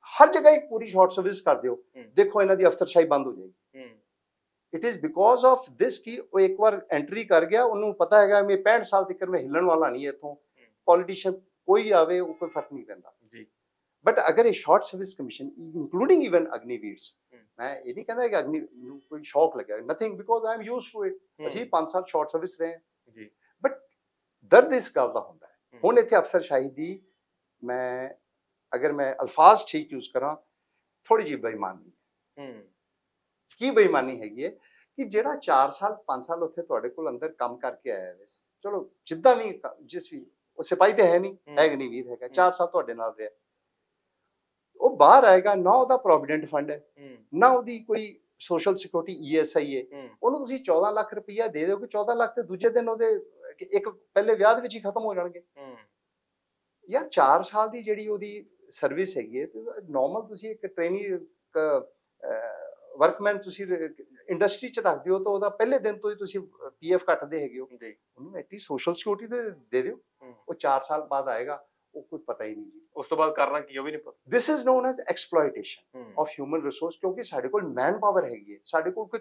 ਹਰ ਜਗ੍ਹਾ ਇੱਕ ਪੂਰੀ ਸ਼ਾਰਟ ਸਰਵਿਸ ਕਰ ਦਿਓ, ਦੇਖੋ ਇਹਨਾਂ ਦੀ ਅਫਸਰਸ਼ਾਹੀ ਬੰਦ ਹੋ ਜਾਏਗੀ। It is because of this ਕਿ ਉਹ ਇੱਕ ਵਾਰ ਐਂਟਰੀ ਕਰ ਗਿਆ, ਉਹਨੂੰ ਪਤਾ ਹੈਗਾ ਮੈਂ 65 ਸਾਲ ਤੱਕ ਮੈਂ ਹਿੱਲਣ ਵਾਲਾ ਨਹੀਂ ਇੱਥੋਂ, ਪੋਲੀਟੀਸ਼ੀਅਨ ਕੋਈ ਆਵੇ ਉਹ ਕੋਈ ਫਰਕ ਨਹੀਂ ਪੈਂਦਾ ਜੀ। ਬਟ ਅਗਰ ਇਹ ਸ਼ਾਰਟ ਸਰਵਿਸ ਕਮਿਸ਼ਨ ਇੰਕਲੂਡਿੰਗ ਇਵਨ ਅਗਨੀਵੀਰਸ, ਮੈਂ ਇਹ ਨਹੀਂ ਕਹਿੰਦਾ ਕਿ ਅਗਨੀ ਨੂੰ ਕੋਈ ਸ਼ੌਕ ਲੱਗਿਆ, nothing, because I am used to it. ਅਸੀਂ 5 ਸਾਲ ਸ਼ਾਰਟ ਸਰਵਿਸ ਰਹੇ ਜੀ, ਬਟ ਦਰਦ ਇਸ ਗੱਲ ਦਾ ਹੁੰਦਾ ਹੈ। ਹੁਣ ਇੱਥੇ ਅਫਸਰਸ਼ਾਹੀ ਦੀ ਅਗਰ ਮੈਂ ਅਲਫਾਜ਼ ਠੀਕ ਯੂਜ਼ ਕਰਾਂ, ਥੋੜੀ ਜਿਹੀ ਬੇਈਮਾਨੀ ਹੈ। ਕੀ ਬੇਈਮਾਨੀ ਹੈਗੀ ਹੈ ਕਿ ਜਿਹੜਾ 4 ਸਾਲ 5 ਸਾਲ ਉੱਥੇ ਤੁਹਾਡੇ ਕੋਲ ਅੰਦਰ ਕੰਮ ਕਰਕੇ ਆਇਆ ਹੈ, ਚਲੋ ਜਿੱਦਾਂ ਵੀ ਜਿਸ ਵੀ, ਉਹ ਸਿਪਾਹੀ ਤੇ ਹੈ ਨਹੀਂ, ਹੈ ਅਗਨੀਵੀਰ ਹੈਗਾ, 4 ਸਾਲ ਤੁਹਾਡੇ ਨਾਲ ਰਿਹਾ, ਉਹ ਬਾਹਰ ਆਏਗਾ ਨਾ, ਉਹਦਾ ਪ੍ਰੋਵੀਡੈਂਟ ਫੰਡ ਹੈ ਨਾ, ਉਹਦੀ ਕੋਈ ਸੋਸ਼ਲ ਸਿਕਿਉਰਿਟੀ ESI ਹੈ, ਉਹਨੂੰ ਤੁਸੀਂ 14 ਲੱਖ ਰੁਪਈਆ ਦੇ ਦਿਓਗੇ, 14 ਲੱਖ ਤੇ ਦੂਜੇ ਦਿਨ ਉਹਦੇ ਇੱਕ ਪਹਿਲੇ ਵਿਆਹ ਦੇ ਵਿੱਚ ਹੀ ਖਤਮ ਹੋ ਜਾਣਗੇ। ਯਾਰ 4 ਸਾਲ ਦੀ ਜਿਹੜੀ ਉਹਦੀ ਸਰਵਿਸ ਹੈਗੀ ਹੈ, ਨੋਰਮਲ ਤੁਸੀਂ ਇੱਕ ਟ੍ਰੇਨੀ ਵਰਕਮੈਨ ਤੁਸੀਂ ਇੰਡਸਟਰੀ ਚ ਰੱਖ ਦਿਓ, ਤਾਂ ਉਹਦਾ ਪਹਿਲੇ ਦਿਨ ਤੋਂ ਹੀ ਤੁਸੀਂ PF ਕੱਟਦੇ ਹੈਗੇ ਹੋ, ਉਹਨੂੰ ਐਟੀ ਸੋਸ਼ਲ ਸਿਕਿਉਰਿਟੀ ਦੇ ਦਿਓ। ਉਹ 4 ਸਾਲ ਬਾਅਦ ਆਏਗਾ, ਉਹ ਕੋਈ ਪਤਾ ਹੀ ਨਹੀਂ ਜੀ, ਉਸ ਤੋਂ ਬਾਅਦ ਕਰਨਾ ਕੀ ਉਹ ਵੀ ਨਹੀਂ ਪਤਾ। This is non as exploitation of human resource, ਕਿਉਂਕਿ ਸਾਡੇ ਕੋਲ ਮੈਨ ਪਾਵਰ ਹੈਗੀ ਹੈ, ਸਾਡੇ ਕੋਲ ਕੋਈ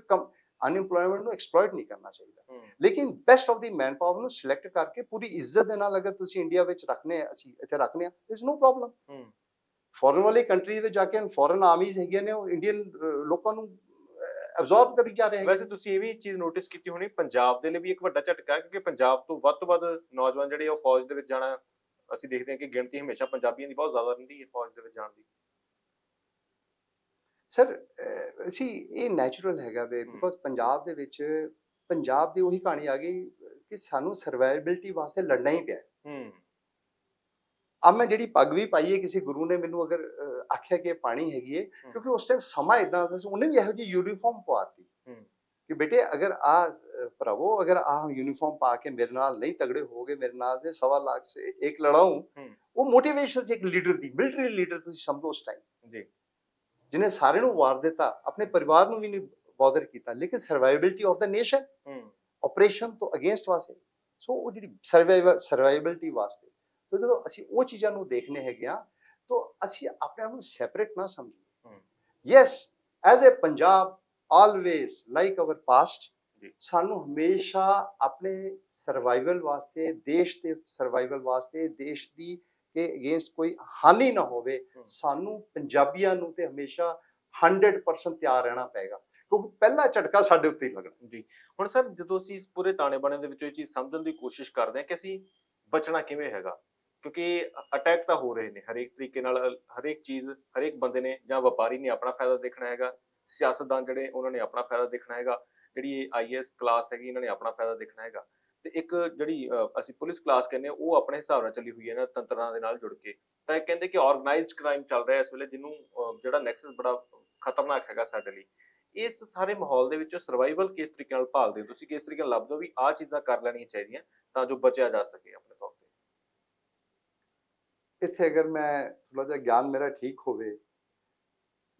ਅਨਇੰਪਲੋਇਮੈਂਟ ਨੂੰ ਐਕਸਪਲੋਇਟ ਨਹੀਂ ਕਰਨਾ ਚਾਹੀਦਾ। ਲੇਕਿਨ best of the man power ਨੂੰ ਸਿਲੈਕਟ ਕਰਕੇ ਪੂਰੀ ਇੱਜ਼ਤ ਦੇ ਨਾਲ ਅਗਰ ਤੁਸੀਂ ਇੰਡੀਆ ਵਿੱਚ ਰੱਖਨੇ ਆ, ਅਸੀਂ ਇੱਥੇ ਰੱਖਨੇ ਆ, ਇਜ਼ ਨੋ ਪ੍ਰੋਬਲਮ। ਫੋਰਨ ਵਾਲੀ ਕੰਟਰੀ ਵਿੱਚ ਜਾ ਕੇ ਫੋਰਨ ਆਰਮੀਜ਼ ਹੈਗੀਆਂ ਨੇ, ਉਹ ਇੰਡੀਅਨ ਲੋਕਾਂ ਨੂੰ ਅਬਜ਼ੌਰਬ ਕਰੀ ਜਾ ਰਹੇ ਹਨ। ਵੈਸੇ ਤੁਸੀਂ ਇਹ ਵੀ ਚੀਜ਼ ਨੋਟਿਸ ਕੀਤੀ ਹੋਣੀ, ਪੰਜਾਬ ਦੇ ਲਈ ਵੀ ਇੱਕ ਵੱਡਾ ਝਟਕਾ ਹੈ, ਕਿਉਂਕਿ ਪੰਜਾਬ ਤੋਂ ਵੱਧ ਨੌਜਵਾਨ ਜਿਹੜੇ ਉਹ ਫੌਜ ਦੇ ਵਿੱਚ ਜਾਣਾ, ਅਸੀਂ ਦੇਖਦੇ ਹਾਂ ਕਿ ਗਿਣਤੀ ਹਮੇਸ਼ਾ ਪੰਜਾਬੀਆਂ ਦੀ ਬਹੁਤ ਜ਼ਿਆਦਾ ਰਹਿੰਦੀ ਹੈ ਫੌਜ ਦੇ ਵਿੱਚ ਜਾਣ ਦੀ। ਸਰ ਅਸੀਂ ਇਹ ਨੈਚੁਰਲ ਹੈਗਾ ਵੇ, ਬਿਕੋਜ਼ ਪੰਜਾਬ ਦੇ ਵਿੱਚ ਪੰਜਾਬ ਦੀ ਉਹੀ ਕਹਾਣੀ ਆ ਗਈ ਕਿ ਸਾਨੂੰ ਸਰਵਾਈਵਿਲਿਟੀ ਵਾਸਤੇ ਲੜਨਾ ਹੀ ਪਿਆ। अब मैं ਜਿਹੜੀ ਪੱਗ ਵੀ ਪਾਈ ਹੈ, ਕਿਸੇ ਗੁਰੂ ਨੇ ਮੈਨੂੰ ਅਗਰ ਆਖਿਆ ਕਿ ਪਾਣੀ ਹੈਗੀ ਹੈ, ਕਿਉਂਕਿ ਉਸ ਟਾਈਮ ਸਮਾਂ ਇਦਾਂ ਦਾ ਸੀ, ਉਹਨੇ ਵੀ ਇਹੋ ਜਿਹੀ ਯੂਨੀਫਾਰਮ ਪਵਾਤੀ ਕਿ ਬੇਟੇ ਅਗਰ ਭਰਾਵੋ ਅਗਰ यूनिफॉर्म पा के मेरे नाल नहीं तगड़े हो गए, मेरे नाल दे 1.25 लाख से एक लड़ाऊं, वो मोटिवेशन से एक लीडर दी, मिलिट्री लीडर ਤੁਸੀਂ ਸਮਝੋ ਉਸ ਟਾਈਮ ਜੀ, ਜਿਹਨੇ ਸਾਰੇ ਨੂੰ ਵਾਰ ਦਿੱਤਾ, ਆਪਣੇ ਪਰਿਵਾਰ ਨੂੰ ਵੀ ਨਹੀਂ ਬੌਦਰ ਕੀਤਾ, ਲੇਕਿਨ ਸਰਵਾਈਵਿਲਿਟੀ ਆਫ ਦਾ ਨੇਸ਼ਨ, ਆਪਰੇਸ਼ਨ ਤੋਂ ਅਗੇਂਸਟ ਵਾਸਤੇ, ਸੋ ਉਹ ਜਿਹੜੀ ਸਰਵਾਈਵਿਲਿਟੀ ਵਾਸਤੇ, ਸੋ ਜਦੋਂ ਅਸੀਂ ਉਹ ਚੀਜ਼ਾਂ ਨੂੰ ਦੇਖਨੇ ਹੈਗੇ ਆ, ਤਾਂ ਅਸੀਂ ਆਪਣੇ ਆਪ ਨੂੰ ਸੈਪਰੇਟ ਨਾ ਸਮਝੀਏ। Yes, as a Punjab always like our past, ਸਾਨੂੰ ਹਮੇਸ਼ਾ ਆਪਣੇ ਸਰਵਾਈਵਲ ਵਾਸਤੇ, ਦੇਸ਼ ਦੇ ਸਰਵਾਈਵਲ ਵਾਸਤੇ, ਦੇਸ਼ ਦੀ ਕੇ ਅਗੇਂਸਟ ਕੋਈ ਹਾਨੀ ਨਾ ਹੋਵੇ, ਸਾਨੂੰ ਪੰਜਾਬੀਆਂ ਨੂੰ ਤੇ ਹਮੇਸ਼ਾ 100% ਤਿਆਰ ਰਹਿਣਾ ਪਏਗਾ, ਕਿਉਂਕਿ ਪਹਿਲਾ ਝਟਕਾ ਸਾਡੇ ਉੱਤੇ ਹੀ ਲੱਗਣਾ ਜੀ। ਹੁਣ ਸਰ ਜਦੋਂ ਅਸੀਂ ਇਸ ਪੂਰੇ ਤਾਣੇ ਬਾਣੇ ਦੇ ਵਿੱਚੋਂ ਇਹ ਚੀਜ਼ ਸਮਝਣ ਦੀ ਕੋਸ਼ਿਸ਼ ਕਰਦੇ ਹਾਂ ਕਿ ਅਸੀਂ ਬਚਣਾ ਕਿਵੇਂ ਹੈਗਾ, ਕਿਉਂਕਿ ਅਟੈਕ ਤਾਂ ਹੋ ਰਹੇ ਨੇ ਹਰੇਕ ਤਰੀਕੇ ਨਾਲ, ਹਰੇਕ ਚੀਜ਼, ਹਰੇਕ ਬੰਦੇ ਨੇ ਜਾਂ ਵਪਾਰੀ ਨੇ ਆਪਣਾ ਫਾਇਦਾ ਦੇਖਣਾ ਹੈਗਾ, ਸਿਆਸਤਦਾਨ ਜਿਹੜੇ ਉਹਨਾਂ ਨੇ ਆਪਣਾ ਫਾਇਦਾ ਦੇਖਣਾ ਹੈਗਾ, ਜਿਹੜੀ IAS ਕਲਾਸ ਹੈਗੀ ਇਹਨਾਂ ਨੇ ਆਪਣਾ ਫਾਇਦਾ ਦੇਖਣਾ ਹੈਗਾ, ਤੇ ਇੱਕ ਜਿਹੜੀ ਅਸੀਂ ਪੁਲਿਸ ਕਲਾਸ ਕਹਿੰਦੇ ਹਾਂ ਉਹ ਆਪਣੇ ਹਿਸਾਬ ਨਾਲ ਚੱਲੀ ਹੋਈ ਹੈ ਨਾ, ਤੰਤਰਾਂ ਦੇ ਨਾਲ ਜੁੜ ਕੇ। ਤਾਂ ਇਹ ਕਹਿੰਦੇ ਕਿ ਆਰਗੇਨਾਈਜ਼ਡ ਕ੍ਰਾਈਮ ਚੱਲ ਰਿਹਾ ਇਸ ਵੇਲੇ, ਜਿਹਨੂੰ ਜਿਹੜਾ ਨੈਕਸਸ ਬੜਾ ਖਤਰਨਾਕ ਹੈਗਾ ਸਾਡੇ ਲਈ। ਇਸ ਸਾਰੇ ਮਾਹੌਲ ਦੇ ਵਿੱਚ ਸਰਵਾਈਵਲ ਕਿਸ ਤਰੀਕੇ ਨਾਲ ਭਾਲਦੇ ਹੋ ਤੁਸੀਂ, ਕਿਸ ਤਰੀਕੇ ਨਾਲ ਲੱਭਦੇ ਹੋ ਵੀ ਆਹ ਚੀਜ਼ਾਂ ਕਰ ਲੈਣੀਆਂ ਚਾਹੀਦੀਆਂ ਤਾਂ ਜੋ ਬਚਿਆ ਜਾ ਸਕੇ ਆਪਣੇ ਤੌਰ ਤੇ? ਇੱਥੇ ਅਗਰ ਮੈਂ ਥੋੜਾ ਜਿਹਾ ਗਿਆਨ ਮੇਰਾ ਠੀਕ ਹੋਵੇ,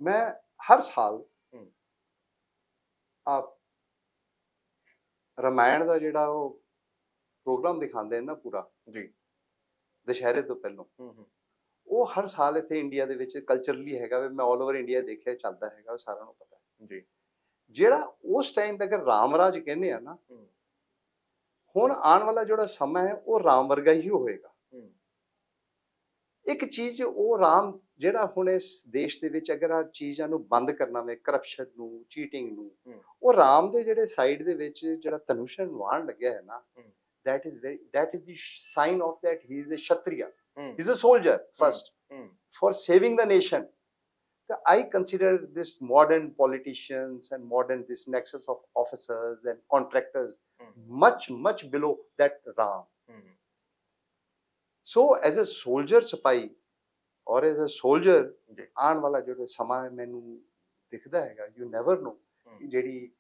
ਮੈਂ ਹਰ ਸਾਲ ਆਪ ਰਾਮਾਇਣ ਦਾ ਜਿਹੜਾ ਉਹ ਪ੍ਰੋਗਰਾਮ ਦਿਖਾਉਂਦੇ ਨੇ ਨਾ ਪੂਰਾ ਜੀ, ਦੁਸ਼ਹਿਰੇ ਤੋਂ ਪਹਿਲਾਂ, ਉਹ ਹਰ ਸਾਲ ਇੱਥੇ ਇੰਡੀਆ ਦੇ ਵਿੱਚ ਕਲਚਰਲੀ ਹੈਗਾ ਵੇ, ਮੈਂ ਆਲ ਓਵਰ ਇੰਡੀਆ ਦੇਖਿਆ ਚੱਲਦਾ ਹੈਗਾ, ਸਾਰਿਆਂ ਨੂੰ ਪਤਾ ਹੈ ਜੀ। ਜਿਹੜਾ ਉਸ ਟਾਈਮ ਤੇ ਅਗਰ ਰਾਮ ਰਾਜ ਕਹਿੰਦੇ ਆ ਨਾ, ਹੁਣ ਆਉਣ ਵਾਲਾ ਜਿਹੜਾ ਸਮਾਂ ਹੈ ਉਹ ਰਾਮ ਵਰਗਾ ਹੀ ਹੋਏਗਾ। ਇੱਕ ਚੀਜ਼ ਉਹ ਰਾਮ ਜਿਹੜਾ ਹੁਣ ਇਸ ਦੇਸ਼ ਦੇ ਵਿੱਚ ਅਗਰ ਆ ਚੀਜ਼ਾਂ ਨੂੰ ਬੰਦ ਕਰਨਾ ਵੇ, ਕਰਪਸ਼ਨ ਨੂੰ, ਚੀਟਿੰਗ ਨੂੰ, ਉਹ ਰਾਮ ਦੇ ਜਿਹੜੇ ਸਾਈਡ ਦੇ ਵਿੱਚ ਜਿਹੜਾ ਧਨੁਸ਼ ਨਿਵਾਣ ਲੱਗਿਆ ਹੈ ਨਾ, that is the sign of that he is a kshatriya, he is a soldier first, for saving the nation. So I consider this modern politicians and modern this nexus of officers and contractors much below that Ram. So as a soldier ਸਿਪਾਹੀ or as a soldier ਆਉਣ ਵਾਲਾ ਜਿਹੜਾ ਸਮਾਂ ਮੈਨੂੰ ਦਿਖਦਾ ਹੈਗਾ, you never know ਜਿਹੜੀ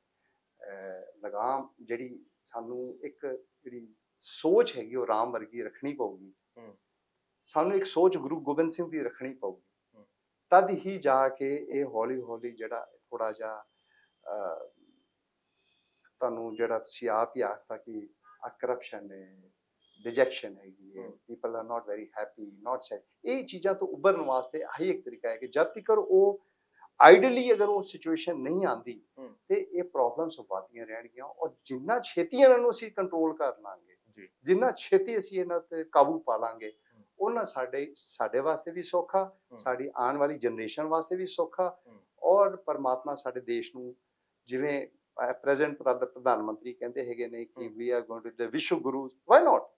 ਲਗਾਮ ਜਿਹੜੀ ਸਾਨੂੰ ਇੱਕ ਜਿਹੜੀ ਸੋਚ ਹੈਗੀ ਉਹ ਰਾਮ ਵਰਗੀ ਰੱਖਣੀ ਪਊਗੀ, ਸਾਨੂੰ ਇੱਕ ਸੋਚ ਗੁਰੂ ਗੋਬਿੰਦ ਸਿੰਘ ਦੀ ਰੱਖਣੀ ਪਊਗੀ, ਤਦ ਹੀ ਜਾ ਕੇ ਇਹ ਹੌਲੀ ਹੌਲੀ ਜਿਹੜਾ ਥੋੜਾ ਜਿਹਾ ਤੁਹਾਨੂੰ ਜਿਹੜਾ ਤੁਸੀਂ ਆਪ ਹੀ ਆਖਤਾ ਕਿ ਆ ਕਰਪਸ਼ਨ ਹੈ, ਡਿਜੈਕਸ਼ਨ ਹੈਗੀ ਹੈ, people are not very happy, not set, ਇਹ ਚੀਜ਼ਾਂ ਤੋਂ ਉੱਭਰਨ ਵਾਸਤੇ ਆਹੀ ਇੱਕ ਤਰੀਕਾ ਹੈ ਕਿ ਜਦ ਤੱਕ ਉਹ ਆਈਡਲੀ ਅਗਰ ਉਹ ਸਿਚੁਏਸ਼ਨ ਨਹੀਂ ਆਉਂਦੀ ਤੇ ਇਹ ਪ੍ਰੋਬਲਮਸ ਵਧਦੀਆਂ ਰਹਿਣਗੀਆਂ। ਔਰ ਜਿੰਨਾ ਛੇਤੀ ਇਹਨਾਂ ਨੂੰ ਅਸੀਂ ਕੰਟਰੋਲ ਕਰ ਲਾਂਗੇ, ਜਿੰਨਾ ਛੇਤੀ ਅਸੀਂ ਇਹਨਾਂ ਤੇ ਕਾਬੂ ਪਾ ਲਾਂਗੇ, ਉਹਨਾਂ ਸਾਡੇ ਵਾਸਤੇ ਵੀ ਸੌਖਾ, ਸਾਡੀ ਆਉਣ ਵਾਲੀ ਜਨਰੇਸ਼ਨ ਵਾਸਤੇ ਵੀ ਸੌਖਾ, ਔਰ ਪਰਮਾਤਮਾ ਸਾਡੇ ਦੇਸ਼ ਨੂੰ ਜਿਵੇਂ ਪ੍ਰੈਜ਼ੈਂਟ ਪ੍ਰਧਾਨ ਮੰਤਰੀ ਕਹਿੰਦੇ ਹੈਗੇ ਨੇ ਕਿ we are going to the ਵਿਸ਼ਵ ਗੁਰੂ, ਵਾਈ ਨਾਟ?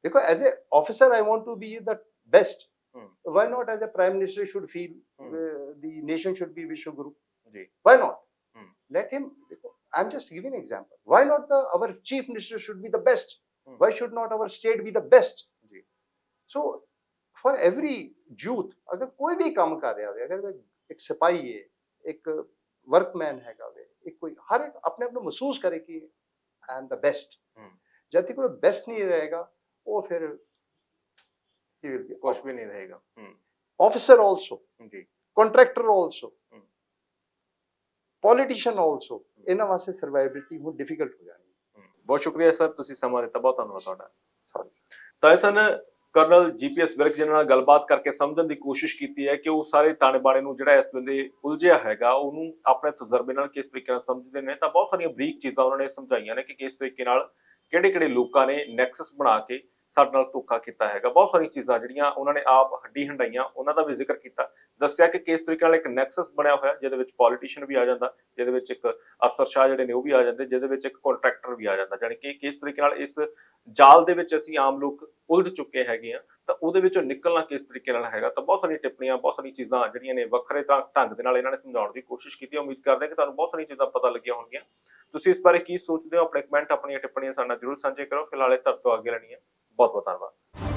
ਦੇਖੋ as a officer I want to be the best, why not as a prime minister should feel the nation should be Vishwa Guru? Why not? Let him, I'm just giving an example. Why not our chief minister should be the best? Why should not our state be the best? So for every youth, अगर कोई भी काम कर रहा है, अगर एक सिपाही है, एक वर्कमैन हैगा वे, एक कोई हर एक अपने आप को महसूस करे कि आई एम द बेस्ट। जब तक कोई बेस्ट नहीं रहेगा वो फिर कुछ भी नहीं रहेगा। Officer also, contractor also, politician also, इन्हां वास्ते सर्वाइवबिलिटी बहुत डिफिकल्ट हो जानी। बहुत शुक्रिया सर, तुसी सਮਾਂ ਦਿੱਤਾ, ਬਹੁਤ ਧੰਨਵਾਦ ਤੁਹਾਡਾ। Sorry sir. ਤਾਂ ਸਨ ਕਰਨਲ ਜੀਪੀਐਸ ਵਿਰਕ ਜਿਹਨਾਂ ਨਾਲ ਗੱਲਬਾਤ ਕਰਕੇ ਸਮਝਣ ਦੀ ਕੋਸ਼ਿਸ਼ ਕੀਤੀ ਹੈ ਕਿ ਉਹ ਸਾਰੇ ਤਾਣੇ ਬਾਣੇ ਨੂੰ ਜਿਹੜਾ ਇਸ ਵੇਲੇ ਉਲਝਿਆ ਹੈਗਾ ਉਹਨੂੰ ਆਪਣੇ ਤਜਰਬੇ ਨਾਲ ਕਿਸ ਤਰੀਕੇ ਨਾਲ ਸਮਝਦੇ ਨੇ। ਤਾਂ ਬਹੁਤ ਸਾਰੀਆਂ ਬਰੀਕ ਚੀਜ਼ਾਂ ਉਹਨਾਂ ਨੇ ਸਮਝਾਈਆਂ ਨੇ ਕਿ ਕਿਸ ਤਰੀਕੇ ਨਾਲ ਕਿਹੜੇ ਲੋਕਾਂ ਨੇ ਨੈਕਸਸ ਬਣਾ ਕੇ ਸਾਡੇ ਨਾਲ ਧੋਖਾ ਕੀਤਾ ਹੈਗਾ। ਬਹੁਤ ਸਾਰੀਆਂ ਚੀਜ਼ਾਂ ਜਿਹੜੀਆਂ ਉਹਨਾਂ ਨੇ ਆਪ ਹੱਡੀ ਹੰਡਾਈਆਂ, ਉਹਨਾਂ ਦਾ ਵੀ ਜ਼ਿਕਰ ਕੀਤਾ, ਦੱਸਿਆ ਕਿ ਕਿਸ ਤਰੀਕੇ ਨਾਲ ਇੱਕ ਨੈਕਸਸ ਬਣਿਆ ਹੋਇਆ ਜਿਹਦੇ ਵਿੱਚ ਪੋਲੀਟੀਸ਼ੀਅਨ ਵੀ ਆ ਜਾਂਦਾ, ਜਿਹਦੇ ਵਿੱਚ ਇੱਕ ਅਫਸਰਸ਼ਾਹ ਜਿਹੜੇ ਨੇ ਉਹ ਵੀ ਆ ਜਾਂਦੇ, ਜਿਹਦੇ ਵਿੱਚ ਇੱਕ ਕੰਟਰੈਕਟਰ ਵੀ ਆ ਜਾਂਦਾ। ਜਾਣੀ ਕਿ ਕਿਸ ਤਰੀਕੇ ਨਾਲ ਇਸ ਜਾਲ ਦੇ ਵਿੱਚ ਅਸੀਂ ਆਮ ਲੋਕ ਉਲਝ ਚੁੱਕੇ ਹੈਗੇ ਆ, ਤਾਂ ਉਹਦੇ ਵਿੱਚੋਂ ਨਿਕਲਣਾ ਕਿਸ ਤਰੀਕੇ ਨਾਲ ਹੈਗਾ। ਤਾਂ ਬਹੁਤ ਸਾਰੀਆਂ ਟਿੱਪਣੀਆਂ, ਬਹੁਤ ਸਾਰੀਆਂ ਚੀਜ਼ਾਂ ਜਿਹੜੀਆਂ ਨੇ ਵੱਖਰੇ ਢੰਗ ਦੇ ਨਾਲ ਇਹਨਾਂ ਨੇ ਸਮਝਾਉਣ ਦੀ ਕੋਸ਼ਿਸ਼ ਕੀਤੀ। ਉਮੀਦ ਕਰਦੇ ਹਾਂ ਕਿ ਤੁਹਾਨੂੰ ਬਹੁਤ ਸਾਰੀਆਂ ਚੀਜ਼ਾਂ ਪਤਾ ਲੱਗੀਆਂ ਹੋਣਗੀਆਂ। ਤੁਸੀਂ ਇਸ ਬਾਰੇ ਕੀ ਸੋਚਦੇ ਹੋ? ਆਪਣੇ ਕਮੈਂਟ, ਆਪਣੀਆਂ ਟਿੱਪਣੀਆਂ ਸਾਡੇ ਨਾਲ ਜ਼ਰੂਰ ਸਾਂਝੇ ਕਰੋ। ਫਿਲਹਾਲ ਇਹ ਤੁਹਾਡੇ ਤੋਂ ਅੱਗੇ ਲੈਣੀ ਹੈ। ਬਹੁਤ ਬਹੁਤ ਧੰਨਵਾਦ।